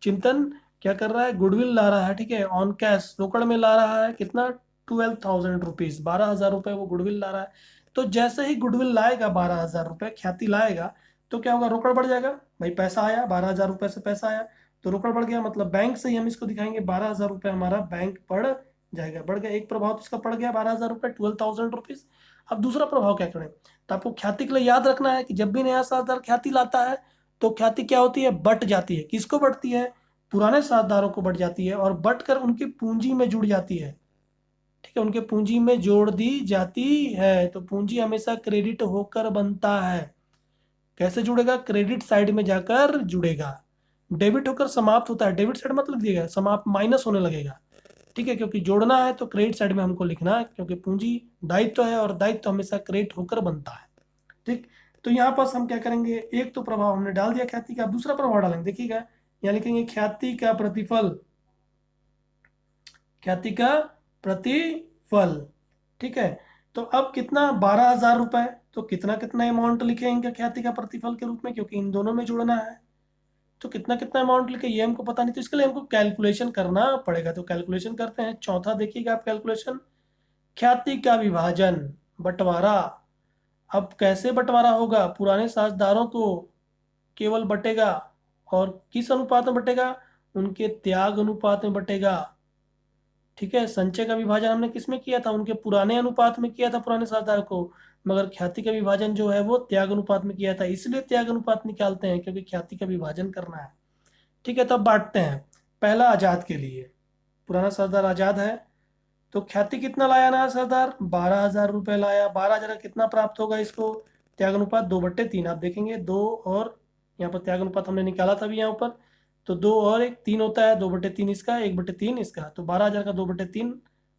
चिंतन क्या कर रहा है, गुडविल ला रहा है, ठीक है, ऑन कैश रोकड़ में ला रहा है, कितना, 12,000 रुपीज, 12,000 रुपये वो गुडविल ला रहा है। तो जैसे ही गुडविल लाएगा 12,000 रुपये ख्याति लाएगा, तो क्या होगा, रोकड़ बढ़ जाएगा, भाई पैसा आया, 12,000 रुपये से पैसा आया तो रोकड़ बढ़ गया, मतलब बैंक से ही हम इसको दिखाएंगे 12,000 रुपये हमारा बैंक बढ़ जाएगा, बढ़ गया। एक प्रभाव तो इसका पड़ गया 12,000 रुपये, 12,000 रुपीज। अब दूसरा प्रभाव क्या करें, तो आपको ख्याति के लिए याद रखना है कि जब भी नया साझेदार ख्याति लाता है तो ख्याति क्या होती है, बट जाती है, किसको बढ़ती है, पुराने साझेदारों को बढ़ जाती है और बट कर उनकी पूंजी में जुड़ जाती है, ठीक है, उनके पूंजी में जोड़ दी जाती है। तो पूंजी हमेशा क्रेडिट होकर बनता है, कैसे जुड़ेगा, क्रेडिट साइड में जाकर जुड़ेगा। डेबिट होकर समाप्त होता है, डेबिट साइड मतलब दिएगा समाप्त, माइनस होने लगेगा, ठीक है, क्योंकि जोड़ना है तो क्रेडिट साइड में हमको लिखना है, क्योंकि पूंजी दायित्व है और दायित्व हमेशा क्रेडिट होकर बनता है, ठीक। तो यहाँ पास हम क्या करेंगे, एक तो प्रभाव हमने डाल दिया ख्याति का, अब दूसरा प्रभाव डालेंगे, देखिएगा यहाँ लिखेंगे ख्याति का प्रतिफल, ख्याति का प्रतिफल, ठीक है। तो अब कितना, 12,000 रुपये, तो कितना कितना अमाउंट लिखेंगे ख्याति का प्रतिफल के रूप में, क्योंकि इन दोनों में जोड़ना है। तो कितना कितना अमाउंट लिखे ये हमको पता नहीं, तो इसके लिए हमको कैलकुलेशन करना पड़ेगा। तो कैलकुलेशन करते हैं। चौथा देखिएगा आप कैलकुलेशन, ख्याति का विभाजन, बंटवारा। अब कैसे बंटवारा होगा? पुराने साझेदारों को केवल बटेगा, और किस अनुपात में बटेगा? उनके त्याग अनुपात में बटेगा। ठीक है, संचय का विभाजन हमने किस में किया था? उनके पुराने अनुपात में किया था, पुराने साझेदार को। मगर ख्याति का विभाजन जो है वो त्याग अनुपात में किया था, इसलिए त्याग अनुपात निकालते हैं क्योंकि ख्याति का विभाजन करना है। ठीक है, तब बांटते हैं। पहला आजाद के लिए, पुराना साझेदार आजाद है, तो ख्याति कितना लाया नया साझेदार? 12,000 रुपये लाया। 12,000 का कितना प्राप्त होगा इसको? त्याग अनुपात 2/3। आप देखेंगे 2 और यहाँ पर त्याग अनुपात हमने निकाला था अभी यहाँ पर, तो 2 और 1 3 होता है, 2/3 इसका, 1/3 इसका, तो 12,000 का 2/3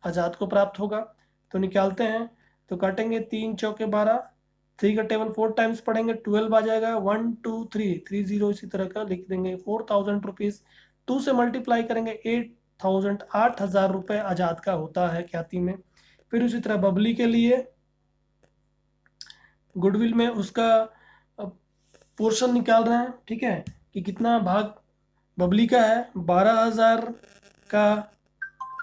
आजाद को प्राप्त होगा। तो निकालते हैं, तो काटेंगे 3 चौके 12, 3 का टेबल 4 टाइम्स पढ़ेंगे, 12 आ जाएगा। 1 2 3 3 0 इसी तरह का लिख देंगे। 4,000 रुपीज 2 से मल्टीप्लाई करेंगे, 8,000 रुपये आजाद का होता है ख्याति में। फिर उसी तरह बबली के लिए, गुडविल में उसका पोर्शन निकाल रहे हैं। ठीक है, कि कितना भाग बबली का है? 12,000 का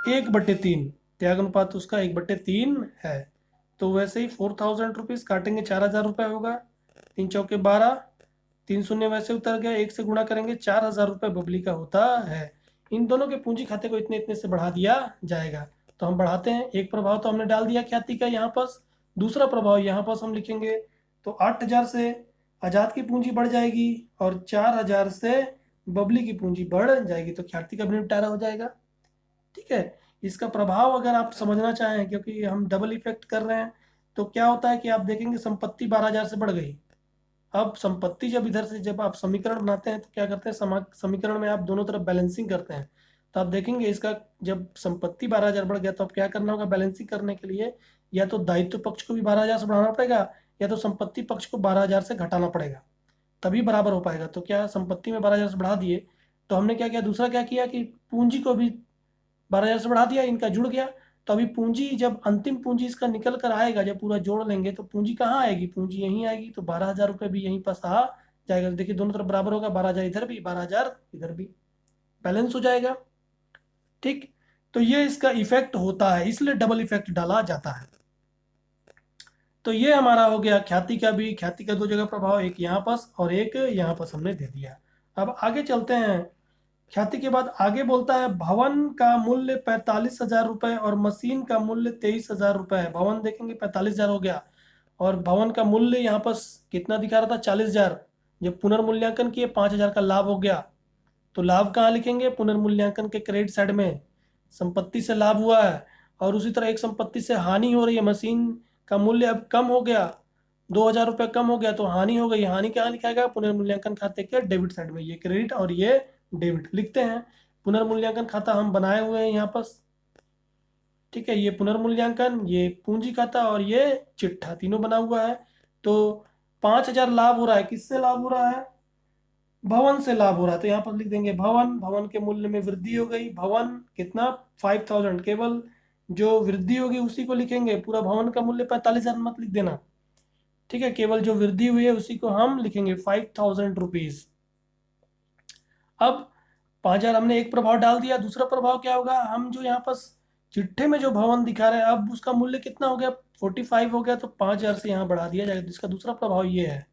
1/3, त्याग अनुपात उसका 1/3 है। तो वैसे ही 4,000 रुपीज काटेंगे, 4,000 रुपये होगा। 3 चौके 12, 3 शून्य वैसे उतर गया, 1 से गुणा करेंगे, 4,000 रुपये बबली का होता है। इन दोनों के पूंजी खाते को इतने इतने से बढ़ा दिया जाएगा। तो हम बढ़ाते हैं। एक प्रभाव तो हमने डाल दिया ख्याति का यहाँ पास, दूसरा प्रभाव यहाँ पास हम लिखेंगे। तो 8,000 से आजाद की पूंजी बढ़ जाएगी और 4,000 से बबली की पूंजी बढ़ जाएगी, तो ख्याति का भी निपटारा हो जाएगा। ठीक है, इसका प्रभाव अगर आप समझना चाहें, क्योंकि हम डबल इफेक्ट कर रहे हैं, तो क्या होता है कि आप देखेंगे संपत्ति 12,000 से बढ़ गई। अब संपत्ति जब इधर से जब आप समीकरण बनाते हैं तो क्या करते हैं, समीकरण में आप दोनों तरफ बैलेंसिंग करते हैं। तो आप देखेंगे इसका जब संपत्ति 12,000 बढ़ गया तो अब क्या करना होगा बैलेंसिंग करने के लिए? या तो दायित्व पक्ष को भी 12,000 से बढ़ाना पड़ेगा, या तो संपत्ति पक्ष को 12,000 से घटाना पड़ेगा, तभी बराबर हो पाएगा। तो क्या संपत्ति में 12,000 से बढ़ा दिए, तो हमने क्या किया, दूसरा क्या किया कि पूंजी को भी 12,000 से बढ़ा दिया, इनका जुड़ गया। तो अभी पूंजी जब अंतिम पूंजी इसका निकल कर आएगा, जब पूरा जोड़ लेंगे तो पूंजी कहाँ आएगी? पूंजी यहीं आएगी। तो 12,000 रुपये भी यहीं पास आ जाएगा। तो देखिए दोनों तरफ बराबर होगा, 12,000 इधर भी, 12,000 इधर भी, बैलेंस हो जाएगा। ठीक, तो ये इसका इफेक्ट होता है, इसलिए डबल इफेक्ट डाला जाता है। तो ये हमारा हो गया ख्याति का भी, ख्याति का 2 जगह प्रभाव, एक यहाँ पास और एक यहाँ पास हमने दे दिया। अब आगे चलते हैं। ख्याति के बाद आगे बोलता है भवन का मूल्य 45,000 रुपये और मशीन का मूल्य 23,000 रुपये है। भवन देखेंगे 45,000 हो गया, और भवन का मूल्य यहाँ पर कितना दिखा रहा था? 40,000। जब पुनर्मूल्यांकन किए 5,000 का लाभ हो गया। तो लाभ कहाँ लिखेंगे? पुनर्मूल्यांकन के क्रेडिट साइड में, संपत्ति से लाभ हुआ है और उसी तरह एक संपत्ति से हानि हो रही है। मशीन का मूल्य अब कम हो गया, 2,000 रुपये कम हो गया, तो हानि हो गई। हानि कहाँ लिखाएगा? पुनर्मूल्यांकन खाते के डेबिट साइड में। ये क्रेडिट और ये डेबिट लिखते हैं। पुनर्मूल्यांकन खाता हम बनाए हुए हैं यहाँ पर। ठीक है, ये पुनर्मूल्यांकन, ये पूंजी खाता और ये चिट्ठा, तीनों बना हुआ है। तो 5,000 लाभ हो रहा है, किससे लाभ हो रहा है? भवन से लाभ हो रहा है। तो यहाँ पर लिख देंगे भवन, भवन के मूल्य में वृद्धि हो गई। भवन कितना? 5,000, केवल जो वृद्धि होगी उसी को लिखेंगे, पूरा भवन का मूल्य 45,000 मत लिख देना। ठीक है, केवल जो वृद्धि हुई है उसी को हम लिखेंगे 5,000 रुपीज। अब 5,000 हमने एक प्रभाव डाल दिया। दूसरा प्रभाव क्या होगा? हम जो यहाँ पर चिट्ठे में जो भवन दिखा रहे हैं, अब उसका मूल्य कितना हो गया? 45 हो गया, तो 5,000 से यहाँ बढ़ा दिया जाएगा। इसका दूसरा प्रभाव ये है।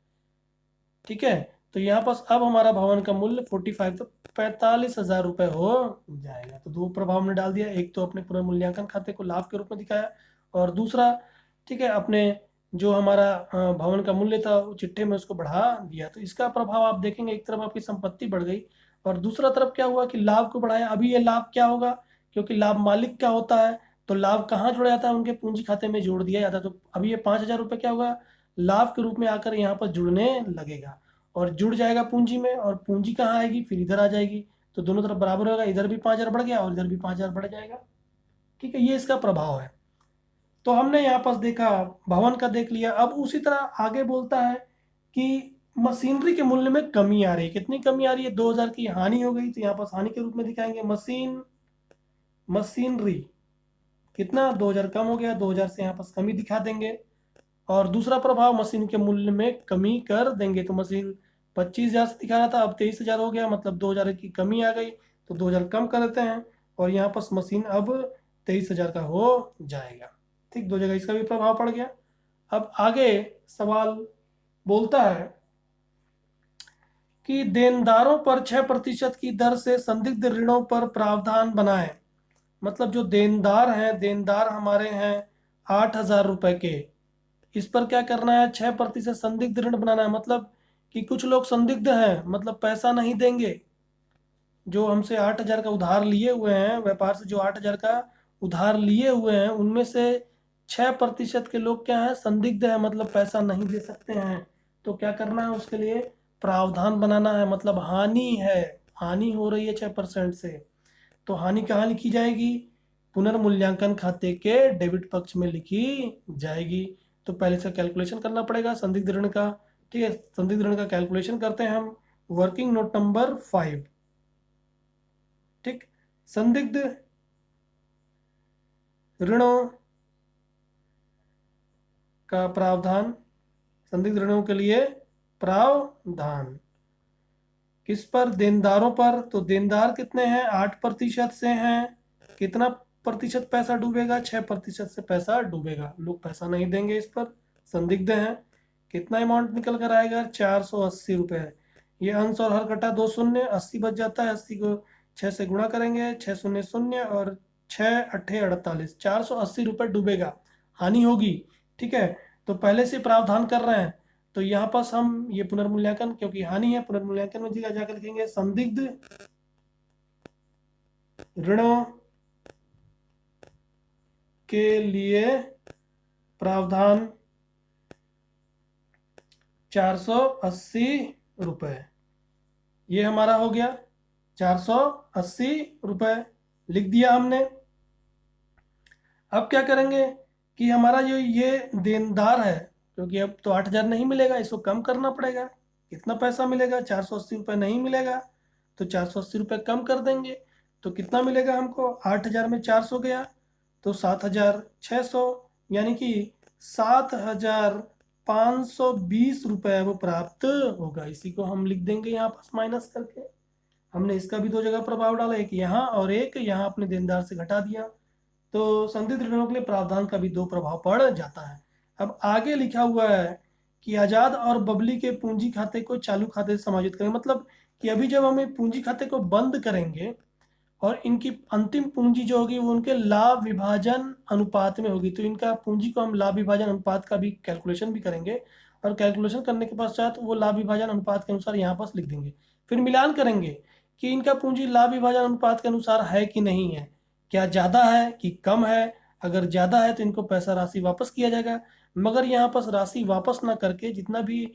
ठीक है, तो यहाँ पर अब हमारा भवन का मूल्य 45, तो 45,000 रुपये हो जाएगा। तो 2 प्रभाव हमने डाल दिया, एक तो अपने पुनर्मूल्यांकन खाते को लाभ के रूप में दिखाया, और दूसरा ठीक है अपने जो हमारा भवन का मूल्य था वो चिट्ठे में उसको बढ़ा दिया। तो इसका प्रभाव आप देखेंगे, एक तरफ आपकी संपत्ति बढ़ गई और दूसरा तरफ क्या हुआ कि लाभ को बढ़ाया। अभी ये लाभ क्या होगा? क्योंकि लाभ मालिक का होता है, तो लाभ कहाँ जोड़ा जाता है? उनके पूंजी खाते में जोड़ दिया जाता है। तो अभी ये 5,000 रुपये क्या होगा? लाभ के रूप में आकर यहाँ पर जुड़ने लगेगा और जुड़ जाएगा पूंजी में, और पूंजी कहाँ आएगी? फिर इधर आ जाएगी। तो दोनों तरफ बराबर होगा, इधर भी 5,000 बढ़ गया और इधर भी 5,000 बढ़ जाएगा। ठीक है, ये इसका प्रभाव है। तो हमने यहाँ पास देखा, भवन का देख लिया। अब उसी तरह आगे बोलता है कि मशीनरी के मूल्य में कमी आ रही है। कितनी कमी आ रही है? 2,000 की हानि हो गई, तो यहाँ पास हानि के रूप में दिखाएंगे मशीनरी कितना? 2,000 कम हो गया, 2,000 से यहाँ पास कमी दिखा देंगे। और दूसरा प्रभाव, मशीन के मूल्य में कमी कर देंगे। तो मशीन 25,000 से दिखा रहा था, अब 23,000 हो गया, मतलब 2,000 की कमी आ गई, तो 2,000 कम कर देते हैं और यहाँ पर मशीन अब 23,000 का हो जाएगा। ठीक, दो जगह इसका भी प्रभाव पड़ गया। अब आगे सवाल बोलता है कि देनदारों पर 6% की दर से संदिग्ध ऋणों पर प्रावधान बनाएं। मतलब जो देनदार हैं, देनदार हमारे हैं 8,000 रुपए के, इस पर क्या करना है, 6% संदिग्ध ऋण बनाना है। मतलब कि कुछ लोग संदिग्ध हैं, मतलब पैसा नहीं देंगे। जो हमसे 8,000 का उधार लिए हुए हैं, व्यापार से जो 8,000 का उधार लिए हुए हैं, उनमें से 6% के लोग क्या हैं, संदिग्ध है, मतलब पैसा नहीं दे सकते हैं। तो क्या करना है, उसके लिए प्रावधान बनाना है। मतलब हानि है, हानि हो रही है 6% से, तो हानि कहाँ लिखी जाएगी, पुनर्मूल्यांकन खाते के डेबिट पक्ष में लिखी जाएगी। तो पहले से कैलकुलेशन करना पड़ेगा संदिग्ध ऋण का। ठीक है, संदिग्ध ऋण का कैलकुलेशन करते हैं हम। Working note number 5। ठीक, संदिग्ध ऋणों का प्रावधान, संदिग्ध ऋणों के लिए प्रावधान किस पर, देनदारों पर। तो देनदार कितने हैं, 8% से हैं। कितना प्रतिशत पैसा डूबेगा, 6% से पैसा डूबेगा, लोग पैसा नहीं देंगे इस पर, संदिग्ध हैं। कितना अमाउंट निकल कर आएगा, 480 रुपये। ये अंश और हर घटा 2 शून्य, 80 बच जाता है, 80 को 6 से गुणा करेंगे, 6 शून्य शून्य और 6 अट्ठे 48, 480 रुपये डूबेगा, हानि होगी। ठीक है, तो पहले से प्रावधान कर रहे हैं, तो यहाँ पास हम ये पुनर्मूल्यांकन, क्योंकि हानि है, पुनर्मूल्यांकन में जगह जाकर लिखेंगे संदिग्ध ऋणों के लिए प्रावधान 480 रुपये। ये हमारा हो गया 480 रुपये, लिख दिया हमने। अब क्या करेंगे कि हमारा जो ये देनदार है, क्योंकि अब तो 8,000 नहीं मिलेगा, इसको कम करना पड़ेगा। कितना पैसा मिलेगा, 480 रुपये नहीं मिलेगा, तो 480 रुपये कम कर देंगे। तो कितना मिलेगा हमको, 8,000 में 400 गया तो 7,600, यानी कि 7,520 रुपये वो प्राप्त होगा। इसी को हम लिख देंगे यहाँ पास माइनस करके। हमने इसका भी दो जगह प्रभाव डाला, एक यहाँ और एक यहाँ अपने देनदार से घटा दिया। तो संदिग्ध ऋणों के लिए प्रावधान का भी दो प्रभाव पड़ जाता है। अब आगे लिखा हुआ है कि आजाद और बबली के पूंजी खाते को चालू खाते से समायोजित करें। मतलब कि अभी जब हम पूंजी खाते को बंद करेंगे और इनकी अंतिम पूंजी जो होगी वो उनके लाभ विभाजन अनुपात में होगी, तो इनका पूंजी को हम लाभ विभाजन अनुपात का भी कैलकुलेशन भी करेंगे, और कैलकुलेशन करने के पश्चात वो लाभ विभाजन अनुपात के अनुसार यहाँ पास लिख देंगे। फिर मिलान करेंगे कि इनका पूंजी लाभ विभाजन अनुपात के अनुसार है कि नहीं है, क्या ज़्यादा है कि कम है। अगर ज़्यादा है तो इनको पैसा राशि वापस किया जाएगा, मगर यहाँ पास राशि वापस ना करके जितना भी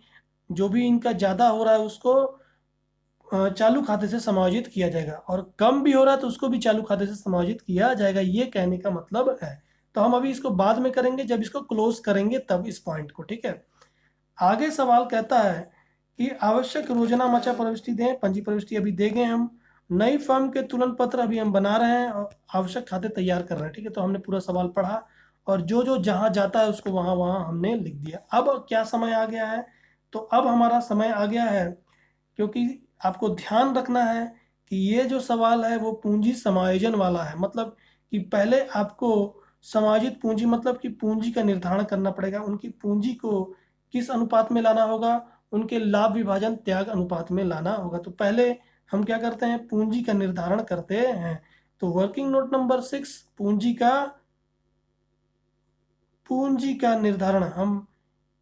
जो भी इनका ज़्यादा हो रहा है उसको चालू खाते से समायोजित किया जाएगा, और कम भी हो रहा है तो उसको भी चालू खाते से समायोजित किया जाएगा, ये कहने का मतलब है। तो हम अभी इसको बाद में करेंगे, जब इसको क्लोज करेंगे तब इस पॉइंट को। ठीक है, आगे सवाल कहता है कि आवश्यक रोजाना मचा प्रविष्टि दें। पंजी प्रविष्टि अभी दे गए हम। नई फर्म के तुलन पत्र अभी हम बना रहे हैं और आवश्यक खाते तैयार कर रहे हैं। ठीक है, तो हमने पूरा सवाल पढ़ा और जो जो जहां जाता है उसको वहां वहां हमने लिख दिया। अब क्या समय आ गया है, तो अब हमारा समय आ गया है, क्योंकि आपको ध्यान रखना है कि ये जो सवाल है वो पूंजी समायोजन वाला है। मतलब कि पहले आपको समायोजित पूंजी, मतलब कि पूंजी का निर्धारण करना पड़ेगा, उनकी पूंजी को किस अनुपात में लाना होगा, उनके लाभ विभाजन त्याग अनुपात में लाना होगा। तो पहले हम क्या करते हैं, पूंजी का निर्धारण करते हैं। तो वर्किंग नोट नंबर 6, पूंजी का निर्धारण, हम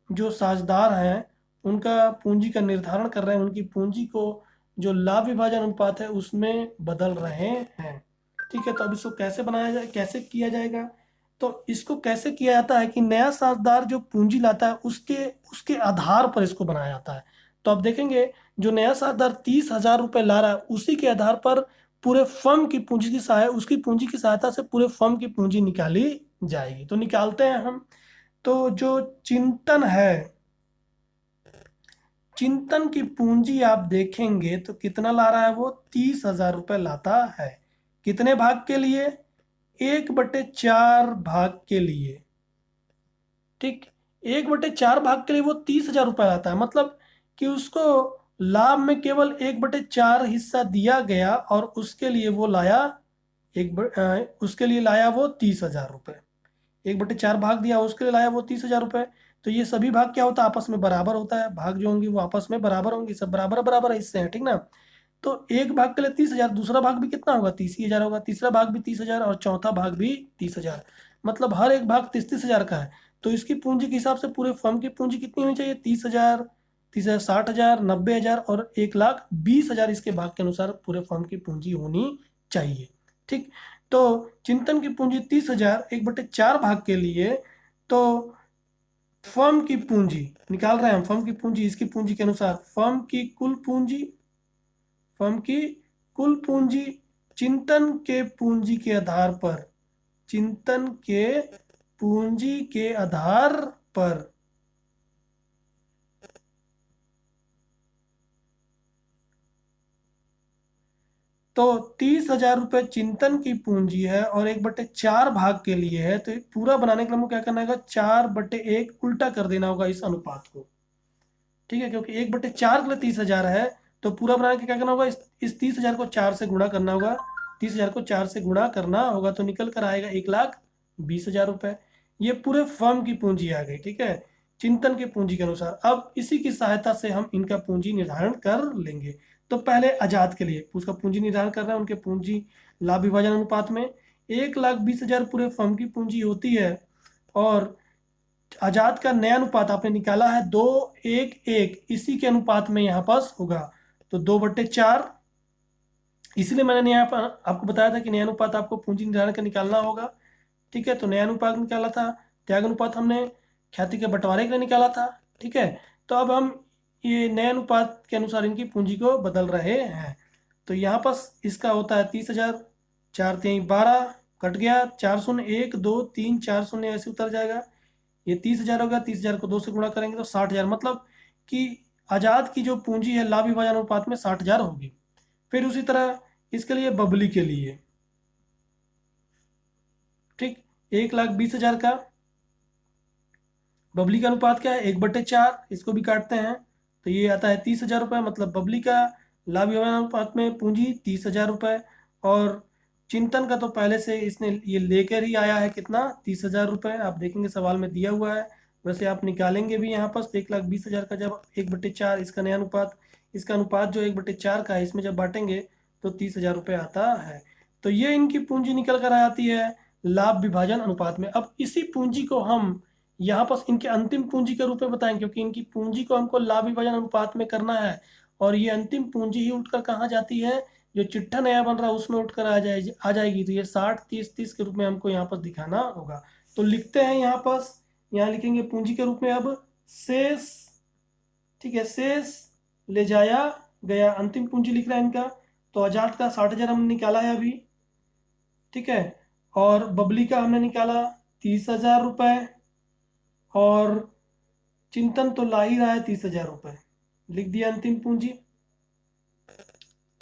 जो साझेदार हैं उनका पूंजी का निर्धारण कर रहे हैं, उनकी पूंजी को जो लाभ विभाजन अनुपात है उसमें बदल रहे हैं। ठीक है, तो अब इसको कैसे बनाया जाए, कैसे किया जाएगा, तो इसको कैसे किया जाता है कि नया साझेदार जो पूंजी लाता है उसके उसके आधार पर इसको बनाया जाता है। तो अब देखेंगे जो नया साझेदार 30,000 रुपये ला रहा है उसी के आधार पर पूरे फर्म की पूंजी की उसकी पूंजी की सहायता से पूरे फर्म की पूंजी निकाली जाएगी। तो निकालते हैं हम। तो जो चिंतन है, चिंतन की पूंजी आप देखेंगे तो कितना ला रहा है, वो 30,000 रुपये लाता है। कितने भाग के लिए, 1/4 भाग के लिए। ठीक, 1/4 भाग के लिए वो 30,000 रुपये लाता है। मतलब कि उसको लाभ में केवल 1/4 हिस्सा दिया गया और उसके लिए वो लाया उसके लिए लाया वो 30,000 रुपये। 1/4 भाग दिया, उसके लिए लाया वो 30,000 रुपये। तो ये सभी भाग क्या होता है, आपस में बराबर होता है, भाग जो होंगी वो आपस में बराबर होंगी, सब बराबर बराबर हिस्से हैं, ठीक ना। तो एक भाग के लिए 30,000, दूसरा भाग भी कितना होगा, 30,000 होगा, तीसरा भाग भी 30,000 और चौथा भाग भी 30,000। मतलब हर एक भाग 30,000 का है। तो इसकी पूंजी के हिसाब से पूरे फर्म की पूंजी कितनी होनी चाहिए, 30,000, 30,000, 60,000, 90,000 और 1,20,000 इसके भाग के अनुसार पूरे फर्म की पूंजी होनी चाहिए। ठीक। तो चिंतन की पूंजी 30,000 1/4 भाग के लिए, तो फर्म की पूंजी निकाल रहे हैं हम, फर्म की पूंजी इसकी पूंजी के अनुसार फर्म की कुल पूंजी चिंतन के पूंजी के आधार पर, चिंतन के पूंजी के आधार पर तो 30,000 रुपये चिंतन की पूंजी है और 1/4 भाग के लिए है। तो पूरा बनाने के लिए हमको क्या करना होगा, 4/1 उल्टा कर देना होगा इस अनुपात को। ठीक है, क्योंकि 1/4 के लिए 30,000 है, तो पूरा बनाने के क्या करना होगा, इस 30,000 को 4 से गुणा करना होगा। 30,000 को 4 से गुणा करना होगा तो निकल कर आएगा 1,20,000 रुपये। ये पूरे फर्म की पूंजी आ गई। ठीक है, चिंतन की पूंजी के अनुसार। अब इसी की सहायता से हम इनका पूंजी निर्धारण कर लेंगे। तो पहले आजाद के लिए उसका पूंजी निर्धारण कर रहे हैं, उनके पूंजी लाभ विभाजन अनुपात में 1,20,000 पूरे फर्म की पूंजी होती है और आजाद का नया अनुपात आपने निकाला है 2:1:1, इसी के अनुपात में यहाँ पास होगा। तो 2/4, इसलिए मैंने यहाँ पर आपको बताया था कि नया अनुपात आपको पूंजी निर्धारण का निकालना होगा। ठीक है, तो नया अनुपात निकाला था, त्याग अनुपात हमने ख्याति के बंटवारे के लिए निकाला था। ठीक है, तो अब हम ये नए अनुपात के अनुसार इनकी पूंजी को बदल रहे हैं। तो यहाँ पास इसका होता है 30,000, 4×3=12, कट गया 4 शून्य 1 2 3 4 शून्य ऐसे उतर जाएगा। ये 30,000 होगा, 30,000 को 2 से गुणा करेंगे तो 60,000, मतलब कि आजाद की जो पूंजी है लाभ विभाजन अनुपात में 60,000 होगी। फिर उसी तरह इसके लिए बबली के लिए, ठीक, 1,20,000 का बबली का अनुपात क्या है, 1/4, इसको भी काटते हैं तो ये आता है 30,000 रुपये। मतलब बबली का लाभ विभाजन अनुपात में पूंजी 30,000 रुपये। और चिंतन का तो पहले से इसने ये लेकर ही आया है, कितना, 30,000 रुपये। आप देखेंगे सवाल में दिया हुआ है, वैसे आप निकालेंगे भी यहाँ पर। 1,20,000 का जब 1/4 इसका नया अनुपात, इसका अनुपात जो 1/4 का है, इसमें जब बांटेंगे तो 30,000 रुपये आता है। तो ये इनकी पूंजी निकल कर आती है लाभ विभाजन अनुपात में। अब इसी पूंजी को हम यहाँ पर इनके अंतिम पूंजी के रूप में बताएंगे, क्योंकि इनकी पूंजी को हमको लाभ विभाजन अनुपात में करना है। और ये अंतिम पूंजी ही उठकर कहाँ जाती है, जो चिट्ठा नया बन रहा है उसमें उठकर आ जाएगी। तो ये 60-30-30 के रूप में हमको यहाँ पर दिखाना होगा। तो लिखते हैं यहाँ पर, यहाँ लिखेंगे पूंजी के रूप में अब शेष। ठीक है, शेष ले जाया गया, अंतिम पूंजी लिख रहे हैं इनका। तो आजाद का 60,000 हमने निकाला है अभी। ठीक है, और बबली का हमने निकाला 30,000 रुपये, और चिंतन तो ला ही रहा है 30,000 रुपये, लिख दिया अंतिम पूंजी।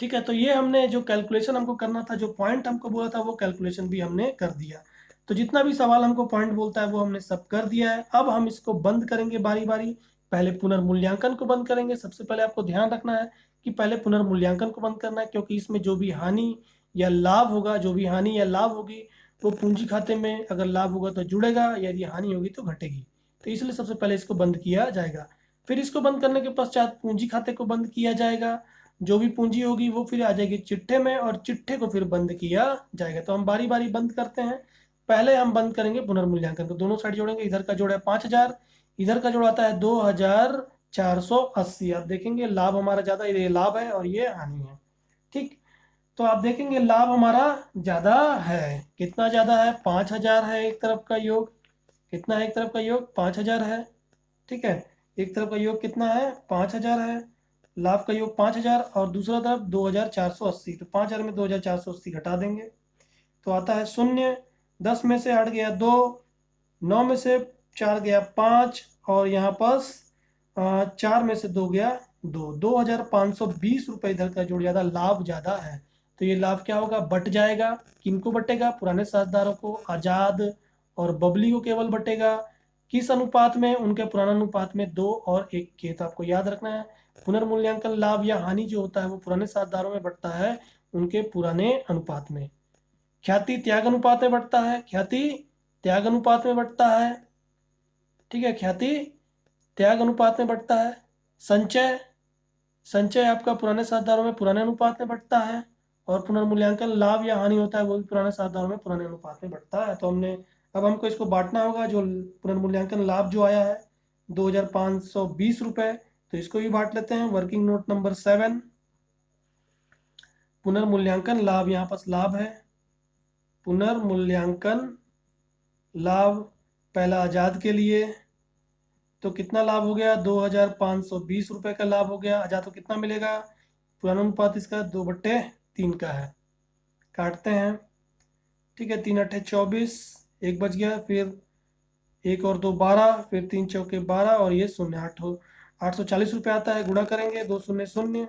ठीक है, तो ये हमने जो कैलकुलेशन हमको करना था, जो पॉइंट हमको बोला था, वो कैलकुलेशन भी हमने कर दिया। तो जितना भी सवाल हमको पॉइंट बोलता है वो हमने सब कर दिया है। अब हम इसको बंद करेंगे बारी बारी। पहले पुनर्मूल्यांकन को बंद करेंगे। सबसे पहले आपको ध्यान रखना है कि पहले पुनर्मूल्यांकन को बंद करना है, क्योंकि इसमें जो भी हानि या लाभ होगा, जो भी हानि या लाभ होगी वो पूंजी खाते में अगर लाभ होगा तो जुड़ेगा, यदि हानि होगी तो घटेगी। तो इसलिए सबसे पहले इसको बंद किया जाएगा। फिर इसको बंद करने के पश्चात पूंजी खाते को बंद किया जाएगा। जो भी पूंजी होगी वो फिर आ जाएगी चिट्ठे में, और चिट्ठे को फिर बंद किया जाएगा। तो हम बारी बारी बंद करते हैं। पहले हम बंद करेंगे पुनर्मूल्यांकन को, दोनों साइड जोड़ेंगे। इधर का जोड़ है 5,000, इधर का जोड़ आता है 2,480। आप देखेंगे लाभ हमारा ज्यादा, ये लाभ है और ये हानि है। ठीक, तो आप देखेंगे लाभ हमारा ज्यादा है। कितना ज्यादा है, 5,000 है एक तरफ का योग। कितना है एक तरफ का योग, 5,000 है। ठीक है, एक तरफ का योग कितना है, 5,000 है। लाभ का योग 5,000 और दूसरा तरफ 2,480। तो 5,000 में 2,480 घटा देंगे तो आता है 0। 10 में से हट गया 2, 9 में से 4 गया 5, और यहाँ पास 4 में से 2 गया 2। 2,520 रुपये इधर का जोड़ ज्यादा, लाभ ज्यादा है। तो ये लाभ क्या होगा, बट जाएगा। किनको बटेगा, पुराने साझेदारों को, आजाद और बबली को केवल बटेगा। किस अनुपात में, उनके पुराना अनुपात में 2 और 1 के। तो आपको याद रखना है पुनर्मूल्यांकन लाभ या हानि जो होता है वो पुराने साझेदारों में बढ़ता है उनके पुराने अनुपात में। ख्याति त्याग अनुपात में बढ़ता है, ख्याति त्याग अनुपात में बढ़ता है, ठीक है, ख्याति त्याग अनुपात में बढ़ता है। संचय, संचय आपका पुराने साझेदारों में पुराने अनुपात में बढ़ता है, और पुनर्मूल्यांकन लाभ या हानि होता है वो भी पुराने साझेदारों में पुराने अनुपात में बढ़ता है। तो अब हमको इसको बांटना होगा। जो पुनर्मूल्यांकन लाभ जो आया है 2520 रुपये, तो इसको भी बांट लेते हैं। वर्किंग नोट नंबर 7, पुनर्मूल्यांकन लाभ, यहाँ पास लाभ है, पुनर्मूल्यांकन लाभ पहला आजाद के लिए, तो कितना लाभ हो गया, 2520 रुपये का लाभ हो गया। आजाद को कितना मिलेगा, पुराना अनुपात इसका 2/3 का है। काटते हैं, ठीक है, 3 8 24, एक बच गया, फिर 1 और 2 12, फिर 3 चौके 12 और ये 0 840 रुपये आता है। गुणा करेंगे, 2 0 0,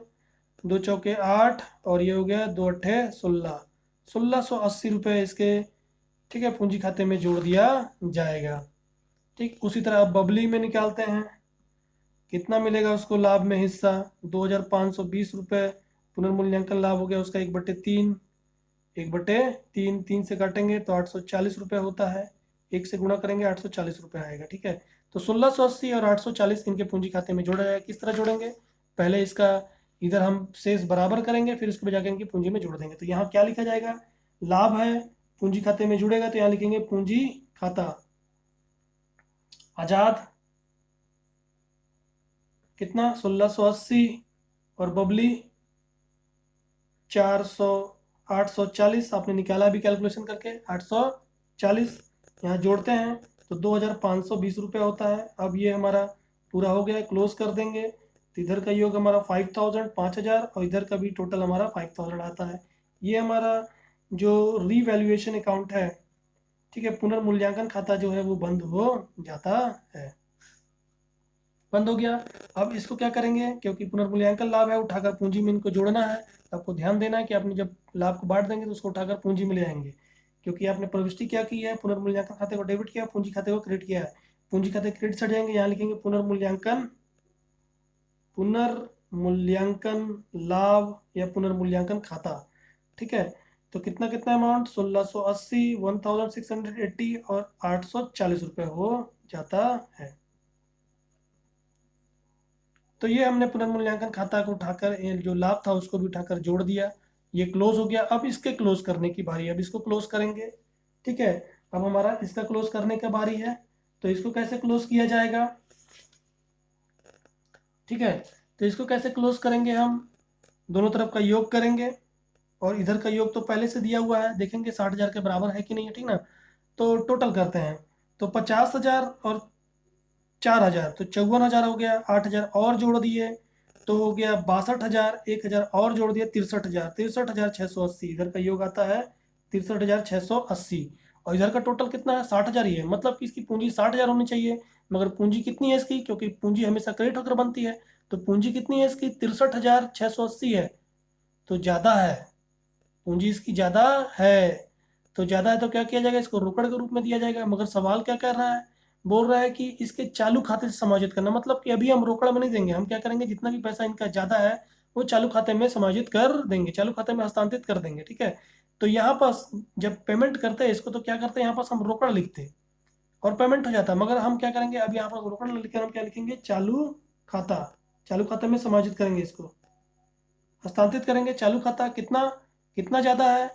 2 चौके 8 और ये हो गया 2 8 16, 1680 रुपये इसके, ठीक है, पूंजी खाते में जोड़ दिया जाएगा। ठीक, उसी तरह अब बबली में निकालते हैं, कितना मिलेगा उसको लाभ में हिस्सा, 2520 रुपये। पुनर्मूल्यांकन लाभ हो गया उसका 1/3, 1/3, 3 से काटेंगे तो 840 रुपये होता है, 1 से गुणा करेंगे 840 रुपये आएगा। ठीक है, तो 1680 और 840 इनके पूंजी खाते में जोड़ा जाएगा। किस तरह जोड़ेंगे, पहले इसका इधर हम शेष बराबर करेंगे, फिर इसको जाकर इनकी पूंजी में जोड़ देंगे। तो यहाँ क्या लिखा जाएगा, लाभ है पूंजी खाते में जुड़ेगा तो यहाँ लिखेंगे पूंजी खाता आजाद कितना 1680 और बबली 840 आपने निकाला भी कैलकुलेशन करके 840, यहाँ जोड़ते हैं तो 2520 रुपये होता है। अब ये हमारा पूरा हो गया, क्लोज कर देंगे। तो इधर का योग हमारा 5000 और इधर का भी टोटल हमारा 5000 आता है। ये हमारा जो रीवैल्यूएशन अकाउंट है, ठीक है, पुनर्मूल्यांकन खाता जो है वो बंद हो जाता है, बंद हो गया। अब इसको क्या करेंगे, क्योंकि पुनर्मूल्यांकन लाभ है उठाकर पूंजी में इनको जोड़ना है। आपको ध्यान देना है कि आपने जब लाभ को बांट देंगे तो उसको उठाकर पूंजी में ले आएंगे, क्योंकि आपने प्रविष्टि क्या की है, पुनर्मूल्यांकन खाते को डेबिट किया, पूंजी खाते को क्रेडिट किया है। पूंजी खाते क्रेडिट से जाएंगे, यहाँ लिखेंगे पुनर्मूल्यांकन लाभ या पुनर्मूल्यांकन खाता। ठीक है, तो कितना कितना अमाउंट 1680, 1680 और 840 रुपये हो जाता है। तो ये हमने पुनर्मूल्यांकन खाता को उठाकर जो लाभ था उसको भी उठाकर जोड़ दिया, ये क्लोज हो गया। अब इसके क्लोज करने की बारी, अब इसको क्लोज करेंगे। ठीक है, अब हमारा इसका क्लोज करने का बारी है। तो इसको कैसे क्लोज किया जाएगा, ठीक है, तो इसको कैसे क्लोज करेंगे, हम दोनों तरफ का योग करेंगे और इधर का योग तो पहले से दिया हुआ है, देखेंगे 60,000 के बराबर है कि नहीं है, ठीक ना। तो टोटल करते हैं, तो 50,000 और 4,000 तो 54,000 हो गया, 8,000 और जोड़ दिए तो हो गया 62,000, 1,000 और जोड़ दिए 63,000, 63,680 इधर का योग आता है 63,680। और इधर का टोटल कितना है 60,000 ही है, मतलब कि इसकी पूंजी 60,000 होनी चाहिए। मगर पूंजी कितनी है इसकी, क्योंकि पूंजी हमेशा क्रेडिट होकर बनती है, तो पूंजी कितनी है इसकी 63,680 है, तो ज़्यादा है, पूंजी इसकी ज़्यादा है। तो ज़्यादा है तो क्या किया जाएगा, इसको रोकड़ के रूप में दिया जाएगा। मगर सवाल क्या कर रहा है, बोल रहा है कि इसके चालू खाते से समायोजित करना, मतलब कि अभी हम रोकड़ में नहीं देंगे, हम क्या करेंगे, जितना भी पैसा इनका ज़्यादा है वो चालू खाते में समायोजित कर देंगे, चालू खाते में हस्तांतरित कर देंगे। ठीक है, तो यहाँ पास जब पेमेंट करते हैं इसको तो क्या करते हैं, यहाँ पास हम रोकड़ लिखते और पेमेंट हो जाता। मगर हम क्या करेंगे, अब यहाँ पर रोकड़ लिखकर हम क्या लिखेंगे, चालू खाता, चालू खाते में समायोजित करेंगे, इसको हस्तांतरित करेंगे। चालू खाता कितना कितना ज़्यादा है,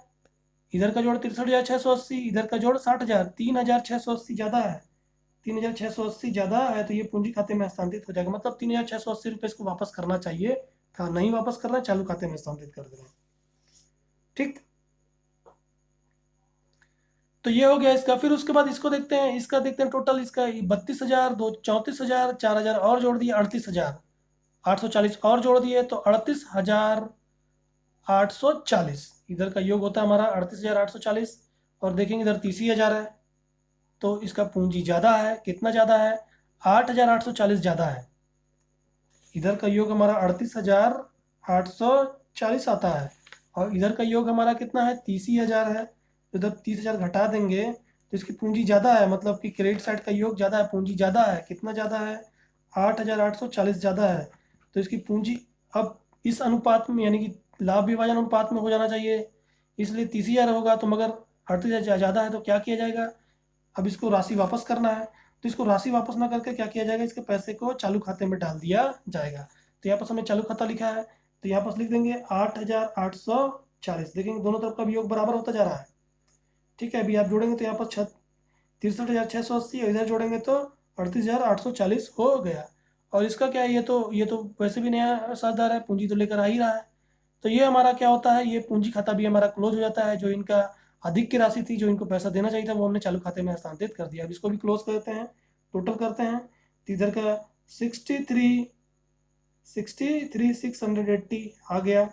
इधर का जोड़ 63,680, इधर का जोड़ 60,000, 3,680 ज़्यादा है, 3,680 ज़्यादा है, तो ये पूंजी खाते में हस्तांतरित हो जाएगा। मतलब 3,680 रुपये इसको वापस करना चाहिए था, नहीं वापस करना, चालू खाते में हस्तांतरित कर देना। ठीक, तो ये हो गया इसका। फिर उसके बाद इसको देखते हैं, इसका देखते हैं टोटल, इसका 32,000, 34,000, 4,000 और जोड़ दिए 38,000, 840 और जोड़ दिए तो 38,840 इधर का योग होता है हमारा 38,840। और देखेंगे इधर 30,000 है, तो इसका पूंजी ज़्यादा है, कितना ज़्यादा है 8,840 ज़्यादा है। इधर का योग हमारा 38,840 आता है, और इधर का योग हमारा कितना है 30,000 है। तो इधर 30,000 घटा देंगे तो इसकी पूंजी ज़्यादा है, मतलब कि क्रेडिट साइड का योग ज़्यादा है, पूंजी ज़्यादा है, कितना ज़्यादा है 8,840 ज़्यादा है। तो इसकी पूंजी अब इस अनुपात में यानी कि लाभ विभाजन अनुपात में हो जाना चाहिए, इसलिए 30,000 होगा। तो मगर 38,000 ज़्यादा है तो क्या किया जाएगा, अब इसको राशि वापस करना है। तो इसको राशि वापस ना करके क्या किया जाएगा, इसके पैसे को चालू खाते में डाल दिया जाएगा। तो यहाँ पर हमने चालू खाता लिखा है, तो यहाँ पर लिख देंगे 8,840। देखेंगे दोनों तरफ का भी योग बराबर होता जा रहा है। ठीक है, अभी आप जोड़ेंगे तो यहाँ पर 63,680 और इधर जोड़ेंगे तो 38,840 हो गया। और इसका क्या है, ये तो वैसे भी नया साझेदार है, पूंजी तो लेकर आ ही रहा है। तो ये हमारा क्या होता है, ये पूंजी खाता भी हमारा क्लोज हो जाता है। जो इनका अधिक की राशि थी, जो इनको पैसा देना चाहिए था, वो हमने चालू खाते में हस्तांतरित कर दिया। अब इसको भी क्लोज कर देते हैं, टोटल करते हैं। तो इधर का 63,680 आ गया।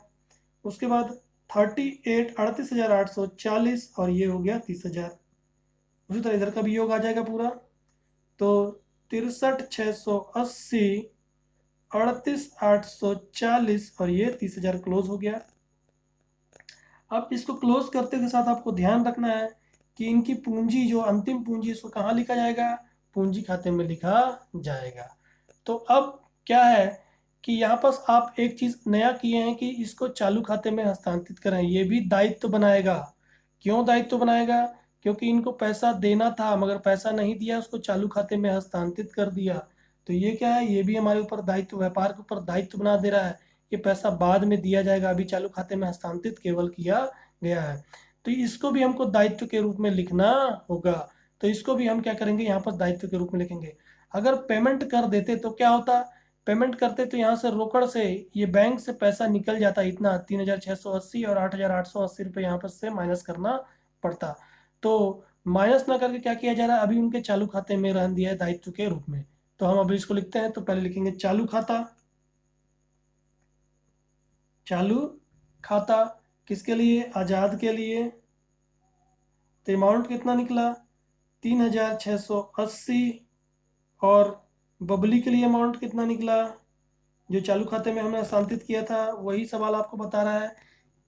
उसके बाद 38,38,840 और ये हो गया 30,000। उसी तरह इधर का भी योग आ जाएगा पूरा। तो 63,680, 38,840 और ये 30,000 क्लोज हो गया। अब इसको क्लोज करते के साथ आपको ध्यान रखना है कि इनकी पूंजी, जो अंतिम पूंजी, इसको कहाँ लिखा जाएगा, पूंजी खाते में लिखा जाएगा। तो अब क्या है कि यहाँ पर आप एक चीज नया किए हैं कि इसको चालू खाते में हस्तांतरित करें। ये भी दायित्व बनाएगा। क्यों दायित्व बनाएगा, क्योंकि इनको पैसा देना था मगर पैसा नहीं दिया, उसको चालू खाते में हस्तांतरित कर दिया। तो ये क्या है, ये भी हमारे ऊपर दायित्व, व्यापार के ऊपर दायित्व बना दे रहा है। ये पैसा बाद में दिया जाएगा, अभी चालू खाते में हस्तांतरित केवल किया गया है। तो इसको भी हमको दायित्व के रूप में लिखना होगा। तो इसको भी हम क्या करेंगे, यहाँ पर दायित्व के रूप में लिखेंगे। अगर पेमेंट कर देते तो क्या होता, पेमेंट करते तो यहाँ से रोकड़ से ये बैंक से पैसा निकल जाता, इतना 3,680 और 8,880 रुपये यहाँ पर से माइनस करना पड़ता। तो माइनस ना करके क्या किया जा रहा है, अभी उनके चालू खाते में रह दिया है दायित्व के रूप में। तो हम अभी इसको लिखते हैं। तो पहले लिखेंगे चालू खाता। चालू खाता किसके लिए, आजाद के लिए। तो अमाउंट कितना निकला, 3,680। और बबली के लिए अमाउंट कितना निकला, जो चालू खाते में हमने हस्तांतरित किया था। वही सवाल आपको बता रहा है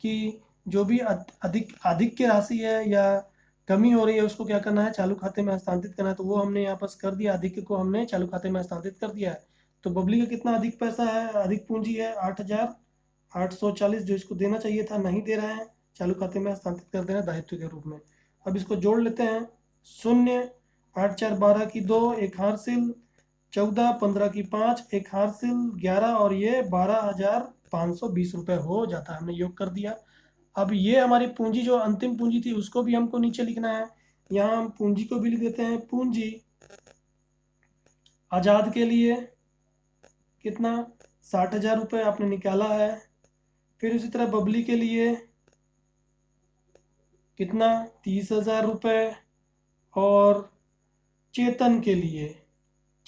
कि जो भी अधिक अधिक की राशि है या कमी हो रही है, उसको क्या करना है, चालू खाते में हस्तांतरित करना है। तो वो हमने यहाँ पर कर दिया, अधिक को हमने चालू खाते में हस्तांतरित कर दिया है। तो बबली का कितना अधिक पैसा है, अधिक पूंजी है 8,840, जो इसको देना चाहिए था नहीं दे रहे हैं, चालू खाते में हस्तांतरित कर देना दायित्व के रूप में। अब इसको जोड़ लेते हैं। शून्य, 8 4 12 की 2, एक हारसिल, 14 15 की 5, एक हारसिल 11 और ये 12,520 रुपये हो जाता है। हमने योग कर दिया। अब ये हमारी पूंजी, जो अंतिम पूंजी थी, उसको भी हमको नीचे लिखना है। यहाँ हम पूंजी को भी लिख देते हैं। पूंजी आजाद के लिए कितना, 60,000 रुपये आपने निकाला है। फिर उसी तरह बबली के लिए कितना, 30,000 रुपये। और चेतन के लिए,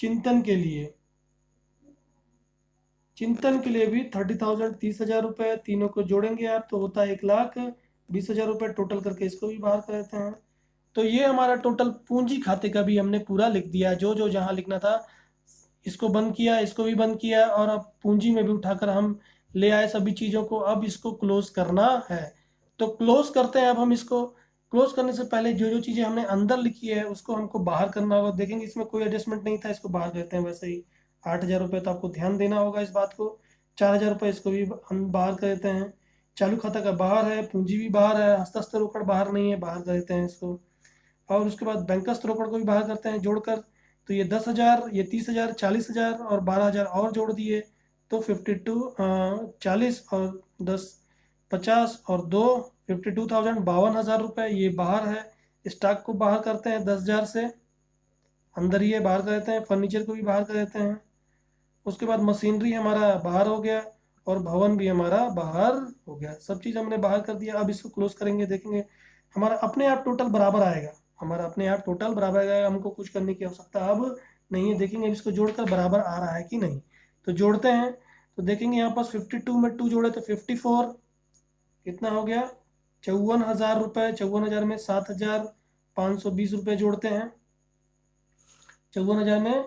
चिंतन के लिए, चिंतन के लिए भी 30,000, 30,000 रुपये। तीनों को जोड़ेंगे आप तो होता है 1,20,000 रुपये। टोटल करके इसको भी बाहर कर देते हैं। तो ये हमारा टोटल पूंजी खाते का भी हमने पूरा लिख दिया, जो जो जहाँ लिखना था। इसको बंद किया, इसको भी बंद किया, और अब पूंजी में भी उठाकर हम ले आए सभी चीज़ों को। अब इसको क्लोज करना है। तो क्लोज करते हैं। अब हम इसको क्लोज करने से पहले जो जो चीज़ें हमने अंदर लिखी है उसको हमको बाहर करना होगा। देखेंगे इसमें कोई एडजस्टमेंट नहीं था, इसको बाहर करते हैं वैसे ही। 8,000 रुपये, तो आपको ध्यान देना होगा इस बात को। 4,000 रुपये, इसको भी हम बाहर कर देते हैं। चालू खाता का बाहर है, पूंजी भी बाहर है, हस्ताक्षर रोकड़ बाहर नहीं है, बाहर कर देते हैं इसको। और उसके बाद बैंकस्थ रोकड़ को भी बाहर करते हैं जोड़कर। तो ये 10,000, ये 30,000, 40,000 और 12,000 और जोड़ दिए तो 52, 40 और 10, 50 और 2, 52,000, 52,000 रुपये ये बाहर है। स्टॉक को बाहर करते हैं 10,000 से, अंदर ही है, बाहर कर देते हैं। फर्नीचर को भी बाहर कर देते हैं। उसके बाद मशीनरी हमारा बाहर हो गया और भवन भी हमारा बाहर हो गया। सब चीज़ हमने बाहर कर दिया। अब इसको क्लोज करेंगे, देखेंगे हमारा अपने आप टोटल बराबर आएगा। हमारा अपने आप टोटल बराबर आएगा, हमको कुछ करने की आवश्यकता अब नहीं है। देखेंगे अब इसको जोड़कर बराबर आ रहा है कि नहीं। तो जोड़ते हैं तो देखेंगे यहाँ पास 52 में 2 जोड़े तो 54, कितना हो गया, 54,000 रुपये। 54,000 में 7,520 रुपये जोड़ते हैं। 54,000 में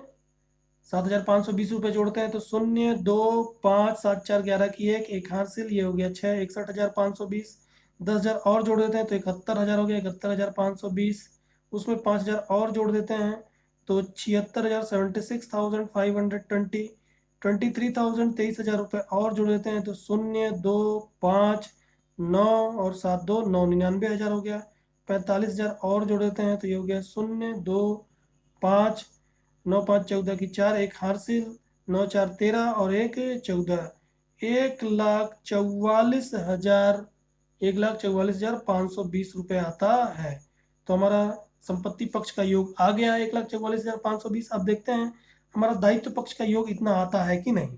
7,520 रुपये जोड़ते हैं तो 0 2 5 7 4 11 की एक हासिल, ये हो गया 6, 61,520। 10,000 और जोड़ देते हैं तो 71,000 हो गया, 71,520। उसमें 5,000 और जोड़ देते हैं तो 76,000, 76,520। 23,000 23,000 रुपये और जोड़ देते हैं तो 0, 2, 5, 9 और 7, 2, 9 99,000 हो गया। 45,000 और जोड़ देते हैं तो ये हो गया 0, 2, 5, 9, 5, 14 की 4, एक हासिल, 9, 4, 13 और एक 14, 1,44,000, 1,44,520 रुपये आता है। तो हमारा संपत्ति पक्ष का योग आ गया 1,44,520। अब देखते हैं हमारा दायित्व पक्ष का योग इतना आता है कि नहीं।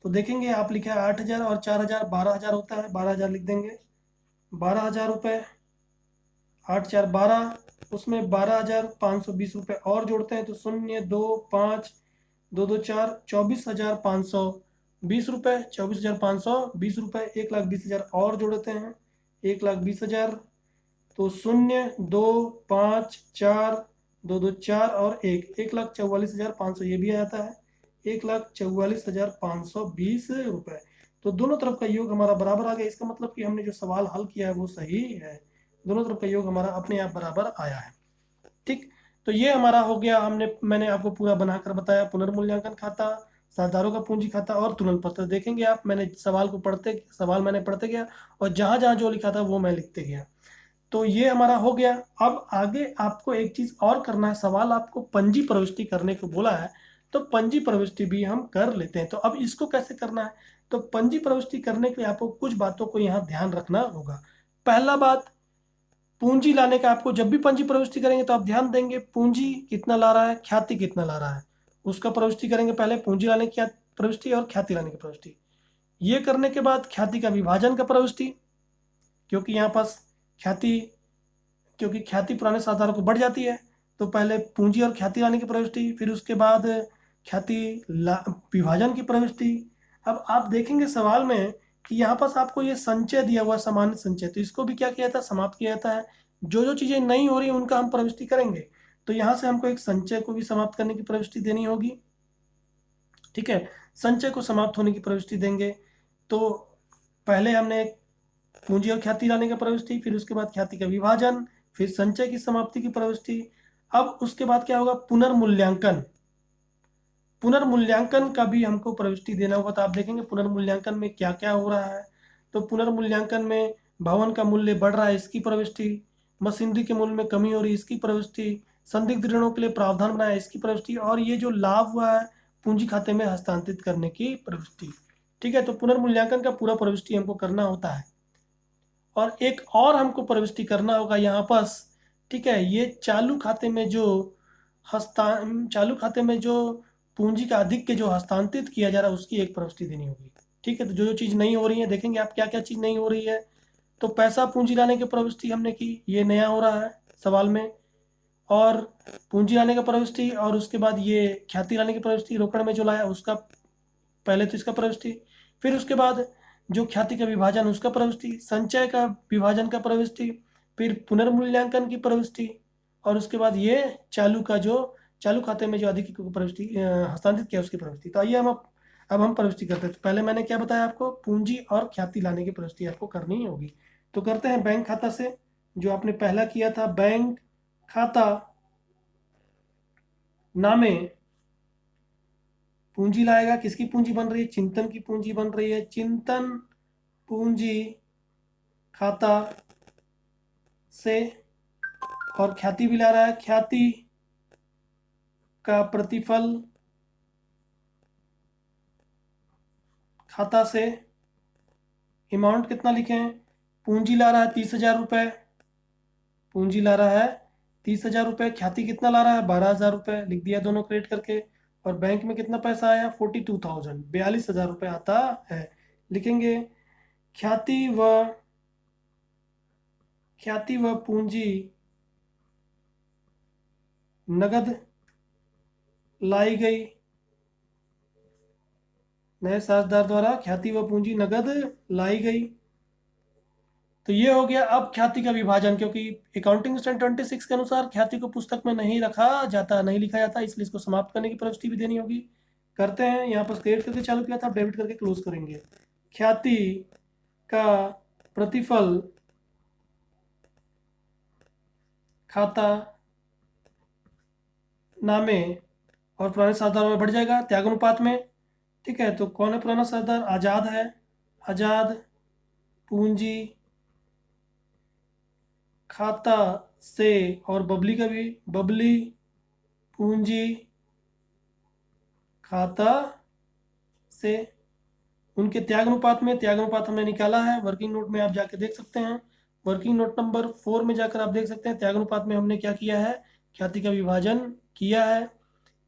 तो देखेंगे, आप लिखा है 8,000 और 4,000 12,000 होता है, 12,000 लिख देंगे। 12,000 रुपये, 8, 4, 12, उसमें 12,520 रुपये और जोड़ते हैं तो 0, 2, 5, 2, 2, 4, 24,520 रुपये, 24,520 रुपये, 1,20,000 और जोड़ते हैं 1,20,000, तो 0, 2, 5, 4, 2, 2, 4 और 1,44,500 ये भी आ जाता है 1,44,520 रुपये। तो दोनों तरफ का योग हमारा बराबर आ गया। इसका मतलब कि हमने जो सवाल हल किया है वो सही है, दोनों तरफ का योग हमारा अपने आप बराबर आया है। ठीक, तो ये हमारा हो गया। मैंने आपको पूरा बनाकर बताया, पुनर्मूल्यांकन खाता, साझेदारों का पूंजी खाता और तुलन पत्र। देखेंगे आप, मैंने सवाल मैंने पढ़ते गया और जहां जहां जो लिखा था वो मैं लिखते गया। तो ये हमारा हो गया। अब आगे आपको एक चीज और करना है, सवाल आपको पंजी प्रविष्टि करने को बोला है, तो पंजी प्रविष्टि भी हम कर लेते हैं। तो अब इसको कैसे करना है, तो पंजी प्रविष्टि करने के लिए आपको कुछ बातों को यहाँ ध्यान रखना होगा। पहला बात, पूंजी लाने का, आपको जब भी पंजी प्रविष्टि करेंगे तो आप ध्यान देंगे पूंजी कितना ला रहा है, ख्याति कितना ला रहा है, उसका प्रविष्टि करेंगे। पहले पूंजी लाने की प्रविष्टि और ख्याति लाने की प्रविष्टि। ये करने के बाद ख्याति का विभाजन का प्रविष्टि, क्योंकि यहाँ पास ख्याति क्योंकि ख्याति पुराने साधारण को बढ़ जाती है, तो पहले पूंजी और ख्याति लाने की प्रविष्टि, फिर उसके बाद ख्याति विभाजन की प्रविष्टि। अब आप देखेंगे सवाल में कि यहाँ पास आपको ये संचय दिया हुआ, सामान्य संचय, तो इसको भी क्या किया जाता है, समाप्त किया जाता है। जो जो चीजें नहीं हो रही उनका हम प्रविष्टि करेंगे, तो यहाँ से हमको एक संचय को भी समाप्त करने की प्रविष्टि देनी होगी। ठीक है, संचय को समाप्त होने की प्रविष्टि देंगे। तो पहले हमने पूंजी और ख्याति लाने का प्रविष्टि, फिर उसके बाद ख्याति का विभाजन, फिर संचय की समाप्ति की प्रविष्टि। अब उसके बाद क्या होगा, पुनर्मूल्यांकन। पुनर्मूल्यांकन का भी हमको प्रविष्टि देना होगा। तो आप देखेंगे पुनर्मूल्यांकन में क्या क्या हो रहा है। तो पुनर्मूल्यांकन में भवन का मूल्य बढ़ रहा है, इसकी प्रविष्टि, मशीनरी के मूल्य में कमी हो रही है, इसकी प्रविष्टि, संदिग्ध ऋणों के लिए प्रावधान बनाया, इसकी प्रविष्टि, और ये जो लाभ हुआ है पूंजी खाते में हस्तांतरित करने की प्रविष्टि। ठीक है, तो पुनर्मूल्यांकन का पूरा प्रविष्टि हमको करना होता है। और एक और हमको प्रविष्टि करना होगा यहाँ पास। ठीक है, ये चालू खाते में जो पूंजी का अधिक के जो हस्तांतरित किया जा रहा है उसकी एक प्रविष्टि देनी होगी। ठीक है, तो जो जो चीज नहीं हो रही है, देखेंगे आप क्या क्या चीज नहीं हो रही है। तो पैसा पूंजी लाने की प्रविष्टि हमने की, ये नया हो रहा है सवाल में। और पूंजी लाने का प्रविष्टि, और उसके बाद ये ख्याति लाने की प्रविष्टि, रोकड़ में जो लाया उसका, पहले तो इसका प्रविष्टि, फिर उसके बाद जो ख्याति का विभाजन उसका प्रविष्टि, संचय का विभाजन का प्रविष्टि, फिर पुनर्मूल्यांकन की प्रविष्टि, और उसके बाद ये चालू खाते में जो अधिक को प्रविष्टि हस्तांतरित किया उसकी प्रविष्टि। तो आइए अब हम प्रविष्टि करते हैं। तो पहले मैंने क्या बताया आपको, पूंजी और ख्याति लाने की प्रविष्टि आपको करनी ही होगी। तो करते हैं बैंक खाता से, जो आपने पहला किया था, बैंक खाता नामे पूंजी लाएगा। किसकी पूंजी बन रही है, चिंतन की पूंजी बन रही है, चिंतन पूंजी खाता से। और ख्याति भी ला रहा है, ख्याति का प्रतिफल खाता से। अमाउंट कितना लिखें, पूंजी ला रहा है 30,000 रुपये, पूंजी ला रहा है 30,000 रुपये, ख्याति कितना ला रहा है 12,000 रुपये, लिख दिया दोनों क्रेडिट करके। और बैंक में कितना पैसा आया 42,000, 42,000 रुपये आता है। लिखेंगे ख्याति व पूंजी नगद लाई गई, नए साझेदार द्वारा ख्याति व पूंजी नगद लाई गई। तो ये हो गया। अब ख्याति का विभाजन, क्योंकि अकाउंटिंग स्टैंडर्ड 26 के अनुसार ख्याति को पुस्तक में नहीं रखा जाता, नहीं लिखा जाता, इसलिए इसको समाप्त करने की प्रविष्टि भी देनी होगी। करते हैं, यहाँ पर क्रेडिट करके चालू किया था, अब डेबिट करके क्लोज करेंगे। ख्याति का प्रतिफल खाता नामे और पुराने साझेदारों में बढ़ जाएगा त्यागानुपात में। ठीक है, तो कौन है पुराना सरदार? आजाद है। आजाद पूंजी खाता से, और बबली का भी, बबली पूंजी खाता से। उनके त्याग अनुपात में, त्याग अनुपात हमने निकाला है, वर्किंग नोट में आप जाके देख सकते हैं। वर्किंग नोट नंबर 4 में जाकर आप देख सकते हैं त्याग अनुपात में हमने क्या किया है, ख्याति का विभाजन किया है।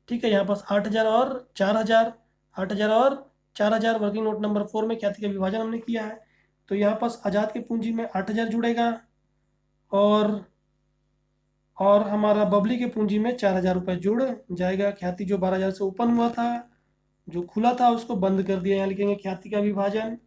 ठीक है, यहाँ पास 8,000 और 4,000, 8,000 और 4,000 वर्किंग नोट नंबर 4 में ख्याति का विभाजन हमने किया है। तो यहाँ पास आजाद की पूंजी में 8,000 जुड़ेगा, और हमारा बबली की पूंजी में 4,000 रुपये जुड़ जाएगा। ख्याति जो 12,000 से ओपन हुआ था, जो खुला था, उसको बंद कर दिया। यहाँ लिखेंगे ख्याति का विभाजन,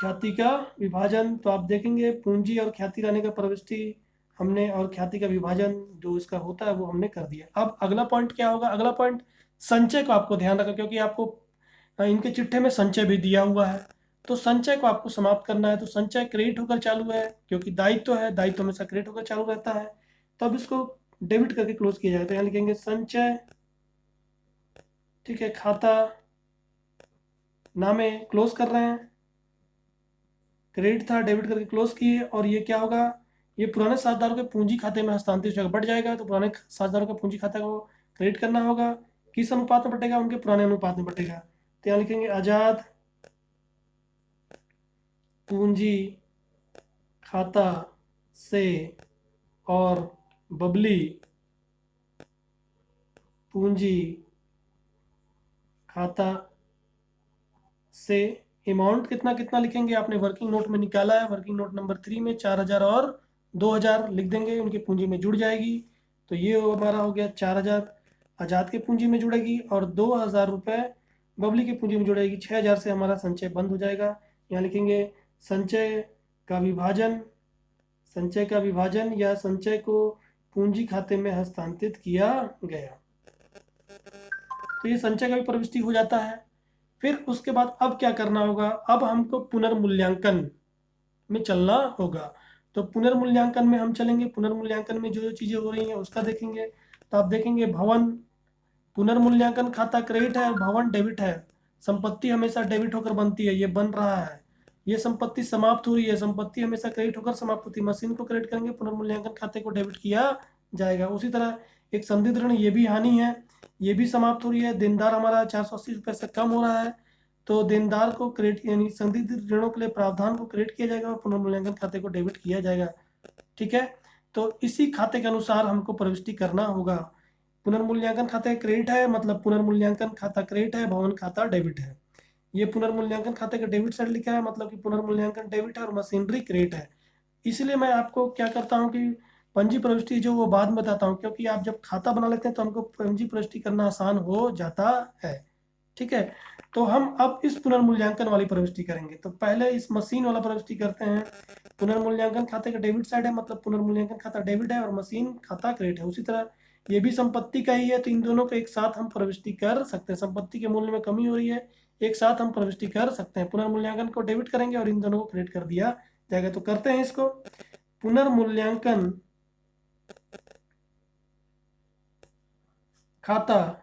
ख्याति का विभाजन। तो आप देखेंगे पूंजी और ख्याति रहने का प्रविष्टि हमने, और ख्याति का विभाजन जो इसका होता है वो हमने कर दिया। अब अगला पॉइंट क्या होगा? अगला पॉइंट संचय को आपको ध्यान रखना, क्योंकि आपको इनके चिट्ठे में संचय भी दिया हुआ है। तो संचय को आपको समाप्त करना है। तो संचय क्रेडिट होकर चालू है, क्योंकि दायित्व है, दायित्व हमेशा क्रेडिट होकर चालू रहता है। तो अब इसको डेबिट करके क्लोज किया जाएगा। तो यहाँ लिखेंगे संचय, ठीक है, खाता नामे क्लोज कर रहे हैं, क्रेडिट था, डेबिट करके क्लोज किए। और ये क्या होगा, ये पुराने साझेदारों के पूंजी खाते में हस्तांतरित हो जाएगा, बढ़ जाएगा। तो पुराने साझेदारों का पूंजी खाता को क्रेडिट करना होगा। किस अनुपात में बटेगा? उनके पुराने अनुपात में बटेगा। तो यहाँ लिखेंगे आजाद पूंजी खाता से और बबली पूंजी खाता से। अमाउंट कितना कितना लिखेंगे? आपने वर्किंग नोट में निकाला है, वर्किंग नोट नंबर 3 में 4,000 और 2,000 लिख देंगे, उनकी पूंजी में जुड़ जाएगी। तो ये हमारा हो गया 4,000 आजाद की पूंजी में जुड़ेगी, और 2,000 रुपये बबली की पूंजी में जुड़ेगी। 6,000 से हमारा संचय बंद हो जाएगा। यहाँ लिखेंगे संचय का विभाजन, संचय का विभाजन या संचय को पूंजी खाते में हस्तांतरित किया गया। तो ये संचय का भी प्रविष्टि हो जाता है। फिर उसके बाद अब क्या करना होगा? अब हमको पुनर्मूल्यांकन में चलना होगा। तो पुनर्मूल्यांकन में हम चलेंगे, पुनर्मूल्यांकन में जो जो चीजें हो रही हैं उसका देखेंगे। तो आप देखेंगे भवन पुनर्मूल्यांकन खाता क्रेडिट है और भवन डेबिट है। संपत्ति हमेशा डेबिट होकर बनती है, ये बन रहा है। ये संपत्ति समाप्त हो रही है, संपत्ति हमेशा क्रेडिट होकर समाप्त होती है। मशीन को क्रेडिट करेंगे, पुनर्मूल्यांकन खाते को डेबिट किया जाएगा। उसी तरह एक संदिग्ध ऋण, ये भी हानि है, ये भी समाप्त हो रही है। देनदार हमारा 480 रुपये से कम हो रहा है, तो देनदार को क्रेडिट, यानी संदिग्ध ऋणों के लिए प्रावधान को क्रेडिट किया जाएगा और पुनर्मूल्यांकन खाते को डेबिट किया जाएगा। ठीक है, तो इसी खाते के अनुसार हमको प्रविष्टि करना होगा। पुनर्मूल्यांकन खाते क्रेडिट है, मतलब पुनर्मूल्यांकन खाता क्रेडिट है, भवन खाता डेबिट है। ये पुनर्मूल्यांकन खाते का डेबिट साइड लिखा है, मतलब कि पुनर्मूल्यांकन डेबिट है और मशीनरी क्रेडिट है। इसलिए मैं आपको क्या करता हूँ कि पंजी प्रविष्टि जो वो बाद में बताता हूँ, क्योंकि आप जब खाता बना लेते हैं तो हमको पंजी प्रविष्टि करना आसान हो जाता है। ठीक है, तो हम अब इस पुनर्मूल्यांकन वाली प्रविष्टि करेंगे। तो पहले इस मशीन वाला प्रविष्टि करते हैं। पुनर्मूल्यांकन खाते का डेबिट साइड है, मतलब पुनर्मूल्यांकन खाता डेबिट है और मशीन खाता क्रेडिट है। उसी तरह ये भी संपत्ति का ही है, तो इन दोनों को एक साथ हम प्रविष्टि कर सकते हैं। संपत्ति के मूल्य में कमी हो रही है, एक साथ हम प्रविष्टि कर सकते हैं। पुनर्मूल्यांकन को डेबिट करेंगे और इन दोनों को क्रेडिट कर दिया जाएगा। तो करते हैं इसको। पुनर्मूल्यांकन खाता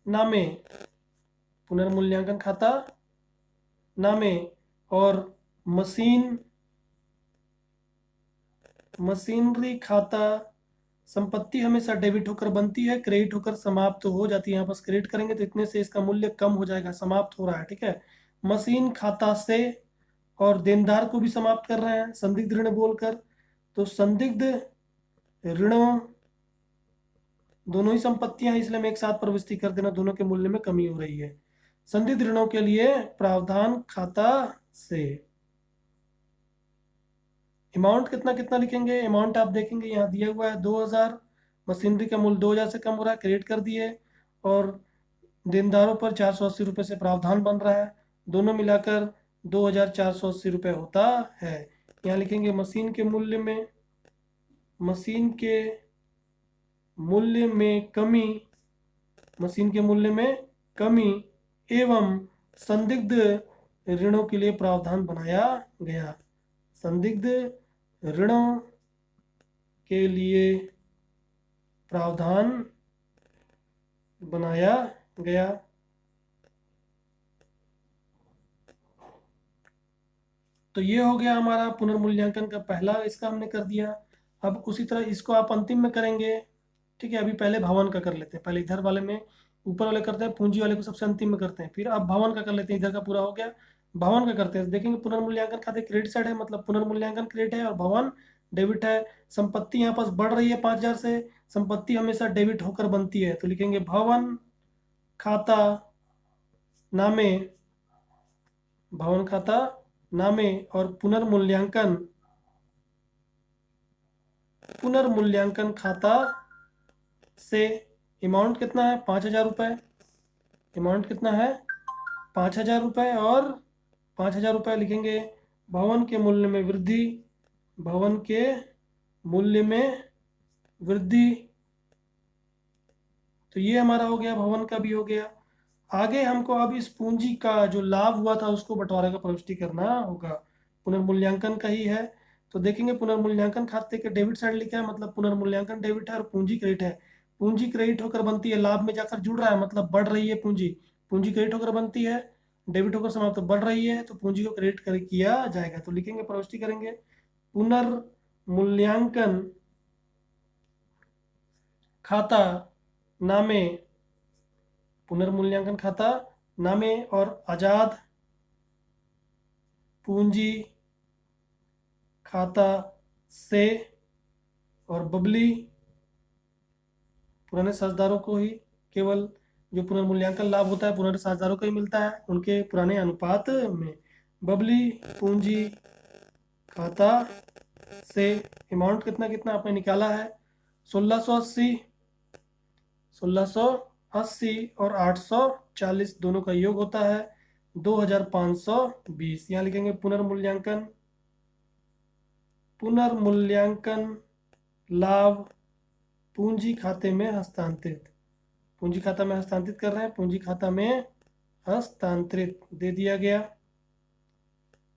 नामे, पुनर्मूल्यांकन खाता नामे और मशीनरी खाता। संपत्ति हमेशा डेबिट होकर बनती है, क्रेडिट होकर समाप्त हो जाती है। यहाँ पास क्रेडिट करेंगे तो इतने से इसका मूल्य कम हो जाएगा, समाप्त हो रहा है। ठीक है, मशीन खाता से, और देनदार को भी समाप्त कर रहे हैं संदिग्ध ऋण बोलकर। तो संदिग्ध ऋणों, दोनों ही संपत्तियां हैं, इसलिए हम एक साथ प्रविष्टि कर देना, दोनों के मूल्य में कमी हो रही है। संदिग्ध ऋणों के लिए प्रावधान खाता से। अमाउंट कितना कितना लिखेंगे? अमाउंट आप देखेंगे यहाँ दिया हुआ है 2,000, मशीनरी का मूल्य 2,000 से कम हो रहा है, क्रेडिट कर दिए। और देनदारों पर 480 रुपये से प्रावधान बन रहा है, दोनों मिलाकर 2,480 रुपये होता है। यहाँ लिखेंगे मशीन के मूल्य में, मशीन के मूल्य में कमी, मशीन के मूल्य में कमी एवं संदिग्ध ऋणों के लिए प्रावधान बनाया गया। संदिग्ध ऋणों के लिए प्रावधान बनाया गया। तो ये हो गया हमारा पुनर्मूल्यांकन का पहला, इसका हमने कर दिया। अब उसी तरह इसको आप अंतिम में करेंगे। ठीक है, अभी पहले भवन का कर लेते हैं, पहले इधर वाले में ऊपर वाले करते हैं, पूंजी वाले को सबसे अंतिम में करते हैं, फिर अब भवन का कर लेते हैं। इधर का पूरा हो गया, भवन का करते हैं। देखेंगे पुनर्मूल्यांकन खाते क्रेडिट साइड है, मतलब पुनर्मूल्यांकन क्रेडिट है और भवन डेबिट है। संपत्ति यहाँ पास बढ़ रही है 5,000 से, संपत्ति हमेशा डेबिट होकर बनती है, तो लिखेंगे भवन खाता नामे, भवन खाता नामे और पुनर्मूल्यांकन, पुनर्मूल्यांकन खाता से अमाउंट कितना है, 5,000 रुपये। अमाउंट कितना है, 5,000 रुपये, और 5,000 रुपये लिखेंगे भवन के मूल्य में वृद्धि, भवन के मूल्य में वृद्धि। तो ये हमारा हो गया, भवन का भी हो गया। आगे हमको अब इस पूंजी का जो लाभ हुआ था उसको बंटवारे का प्रविष्टि करना होगा, पुनर्मूल्यांकन का ही है। तो देखेंगे पुनर्मूल्यांकन खाते के डेबिट साइड लिखा है, मतलब पुनर्मूल्यांकन डेबिट है और पूंजी क्रेडिट है। पूंजी क्रेडिट होकर बनती है, लाभ में जाकर जुड़ रहा है, मतलब बढ़ रही है पूंजी। पूंजी क्रेडिट होकर बनती है, डेबिट होकर समाप्त, तो बढ़ रही है, तो पूंजी को क्रेडिट कर किया जाएगा। तो लिखेंगे, प्रविष्टि करेंगे पुनर्मूल्यांकन खाता नामे, पुनर्मूल्यांकन खाता नामे और आजाद पूंजी खाता से, और बबली, पुराने साझेदारों को ही केवल जो पुनर्मूल्यांकन लाभ होता है पुराने साझेदारों को ही मिलता है, उनके पुराने अनुपात में। बबली पूंजी खाता से अमाउंट कितना कितना आपने निकाला है, 1680, 1680 और 840 दोनों का योग होता है 2,520। यहाँ लिखेंगे पुनर्मूल्यांकन, पुनर्मूल्यांकन लाभ पूंजी खाते में हस्तांतरित, पूंजी खाता में हस्तांतरित कर रहे हैं, पूंजी खाता में हस्तांतरित दे दिया गया।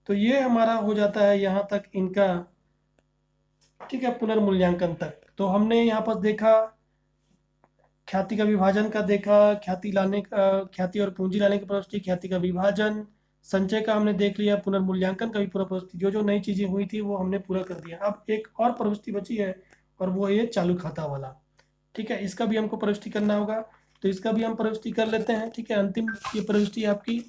तो ये हमारा हो जाता है यहाँ तक इनका। ठीक है, पुनर्मूल्यांकन तक तो हमने यहाँ पर देखा, ख्याति का विभाजन का देखा, ख्याति लाने का, ख्याति और पूंजी लाने की प्रवृत्ति, ख्याति का विभाजन, संचय का हमने देख लिया, पुनर्मूल्यांकन का भी पूरा प्रवृत्ति, जो जो नई चीजें हुई थी वो हमने पूरा कर दिया। अब एक और प्रवृत्ति बची है और वो है ये चालू खाता वाला। ठीक है, इसका भी हमको प्रविष्टि करना होगा, तो इसका भी हम प्रविष्टि कर लेते हैं। ठीक है, अंतिम ये प्रविष्टि है आपकी।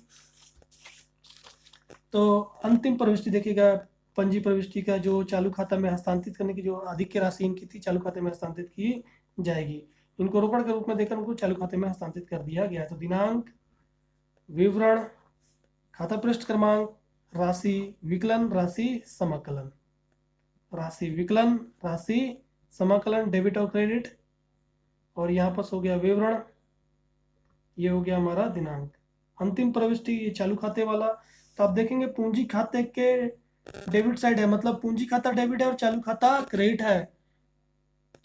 तो अंतिम प्रविष्टि देखिएगा, पंजी प्रविष्टि का जो चालू खाता में हस्तांतरित करने की जो अधिक राशि इनकी थी चालू खाते में हस्तांतरित की जाएगी, इनको रोकड़ के रूप में देकर उनको चालू खाते में हस्तांतरित कर दिया गया। तो दिनांक, विवरण, खाता पृष्ठ क्रमांक, राशि विकलन, राशि समाकलन, राशि विकलन, राशि समाकलन, डेबिट और क्रेडिट, और यहाँ पर हो गया विवरण, ये हो गया हमारा दिनांक। अंतिम प्रविष्टि ये चालू खाते वाला। तो आप देखेंगे पूंजी खाते के डेबिट साइड है, मतलब पूंजी खाता डेबिट है और चालू खाता क्रेडिट है।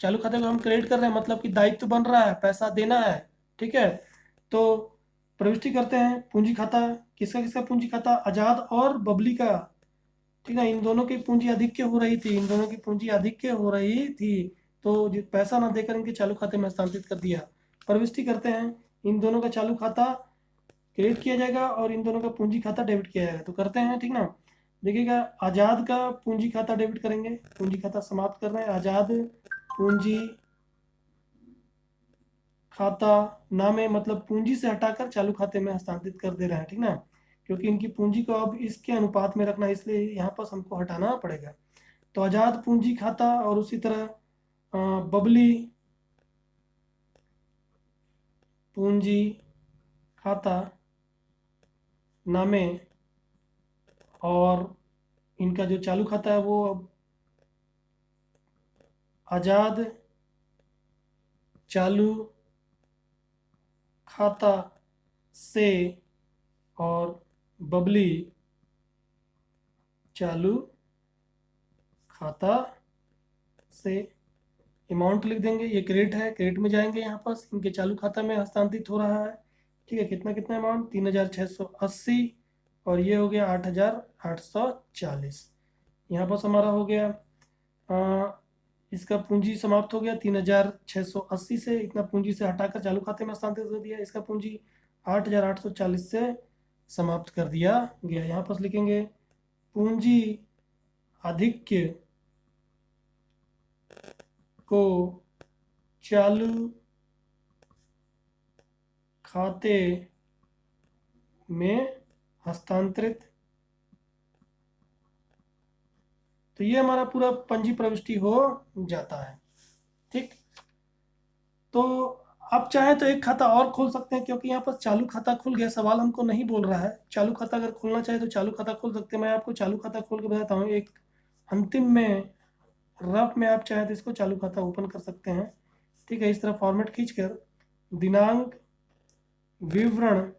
चालू खाते को हम क्रेडिट कर रहे हैं, मतलब कि दायित्व बन रहा है, पैसा देना है। ठीक है, तो प्रविष्टि करते हैं पूंजी खाता, किसका किसका पूंजी खाता, आजाद और बबली का। ठीक है, इन दोनों की पूंजी अधिक हो रही थी, इन दोनों की पूंजी अधिक हो रही थी, तो पैसा ना देकर इनके चालू खाते में हस्तांतरित कर दिया। प्रविष्टि करते हैं, इन दोनों का चालू खाता क्रेडिट किया जाएगा और इन दोनों का पूंजी खाता डेबिट किया जाएगा। तो करते हैं, ठीक ना। देखिएगा, आजाद का पूंजी खाता डेबिट करेंगे, पूंजी खाता समाप्त कर रहे हैं, आजाद पूंजी खाता नामे, मतलब पूंजी से हटाकर चालू खाते में हस्तांतरित कर दे रहे हैं। ठीक ना, क्योंकि इनकी पूंजी को अब इसके अनुपात में रखना है, इसलिए यहाँ पर हमको हटाना पड़ेगा। तो आजाद पूंजी खाता और उसी तरह बबली पूंजी खाता नामे, और इनका जो चालू खाता है वो अब आजाद चालू खाता से और बबली चालू खाता से। अमाउंट लिख देंगे, ये क्रेडिट है, क्रेडिट में जाएंगे, यहाँ पर इनके चालू खाता में हस्तांतरित हो रहा है। ठीक है, कितना कितना अमाउंट, 3,680, और ये हो गया 8,840। यहाँ पर हमारा हो गया इसका पूंजी समाप्त हो गया 3,680 से, इतना पूंजी से हटाकर चालू खाते में हस्तांतरित कर दिया, इसका पूंजी 8,840 से समाप्त कर दिया गया। यहाँ पर लिखेंगे पूंजी आधिक्य को चालू खाते में हस्तांतरित। तो ये हमारा पूरा पंजी प्रविष्टि हो जाता है। ठीक, तो आप चाहें तो एक खाता और खोल सकते हैं, क्योंकि यहाँ पर चालू खाता खुल गया, सवाल हमको नहीं बोल रहा है। चालू खाता अगर खोलना चाहे तो चालू खाता खोल सकते हैं। मैं आपको चालू खाता खोल के बताता हूँ। एक अंतिम में रफ में आप चाहें तो इसको चालू खाता ओपन कर सकते हैं। ठीक है, इस तरह फॉर्मेट खींचकर दिनांक, विवरण,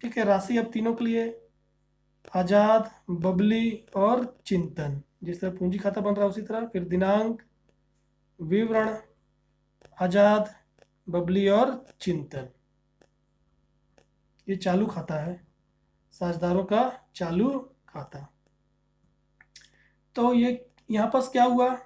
ठीक है, राशि अब तीनों के लिए आजाद, बबली और चिंतन, जिस तरह पूंजी खाता बन रहा है उसी तरह, फिर दिनांक, विवरण, आजाद, बबली और चिंतन। ये चालू खाता है, साझेदारों का चालू खाता। तो ये यहाँ पर क्या हुआ,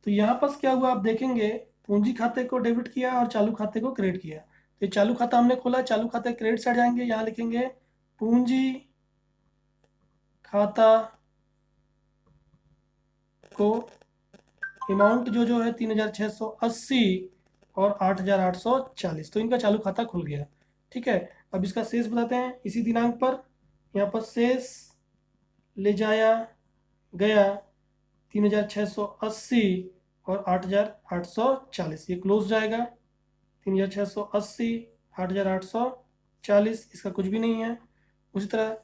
तो यहाँ पर क्या हुआ आप देखेंगे, पूंजी खाते को डेबिट किया और चालू खाते को क्रेडिट किया। तो ये चालू खाता हमने खोला, चालू खाते क्रेडिट साइड जाएंगे, यहाँ लिखेंगे पूंजी खाता को अमाउंट जो है 3680 और 8840, तो इनका चालू खाता खुल गया। ठीक है, अब इसका शेष बताते हैं। इसी दिनांक पर यहाँ पर शेष ले जाया गया 3680 और 8840, ये क्लोज जाएगा। 3680, 8840, इसका कुछ भी नहीं है। उसी तरह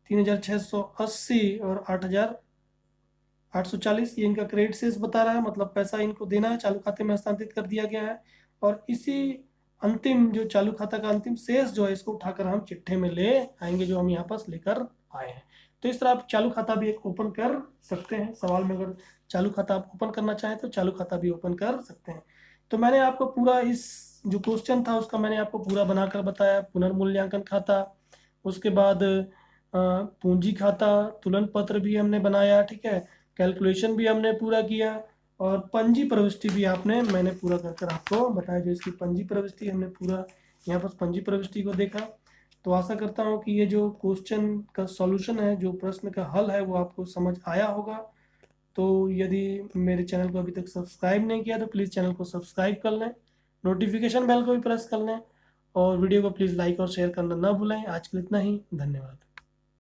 3680 और 8840, ये इनका क्रेडिट शेष बता रहा है, मतलब पैसा इनको देना है, चालू खाते में हस्तांतरित कर दिया गया है। और इसी अंतिम जो चालू खाता का अंतिम शेष जो है, इसको उठाकर हम चिट्ठे में ले आएंगे, जो हम यहाँ पास लेकर आए हैं। तो इस तरह आप चालू खाता भी एक ओपन कर सकते हैं। सवाल में अगर चालू खाता आप ओपन करना चाहें तो चालू खाता भी ओपन कर सकते हैं। तो मैंने आपको पूरा इस जो क्वेश्चन था उसका मैंने आपको पूरा बनाकर बताया। पुनर्मूल्यांकन खाता, उसके बाद पूंजी खाता, तुलन पत्र भी हमने बनाया, ठीक है, कैलकुलेशन भी हमने पूरा किया, और पंजी प्रविष्टि भी मैंने पूरा कर कर आपको बताया। जो इसकी पंजी प्रविष्टि हमने पूरा यहाँ पर पंजी प्रविष्टि को देखा। तो आशा करता हूँ कि ये जो क्वेश्चन का सॉल्यूशन है, जो प्रश्न का हल है, वो आपको समझ आया होगा। तो यदि मेरे चैनल को अभी तक सब्सक्राइब नहीं किया तो प्लीज़ चैनल को सब्सक्राइब कर लें, नोटिफिकेशन बेल को भी प्रेस कर लें, और वीडियो को प्लीज़ लाइक और शेयर करना ना भूलें। आज के लिए इतना ही, धन्यवाद।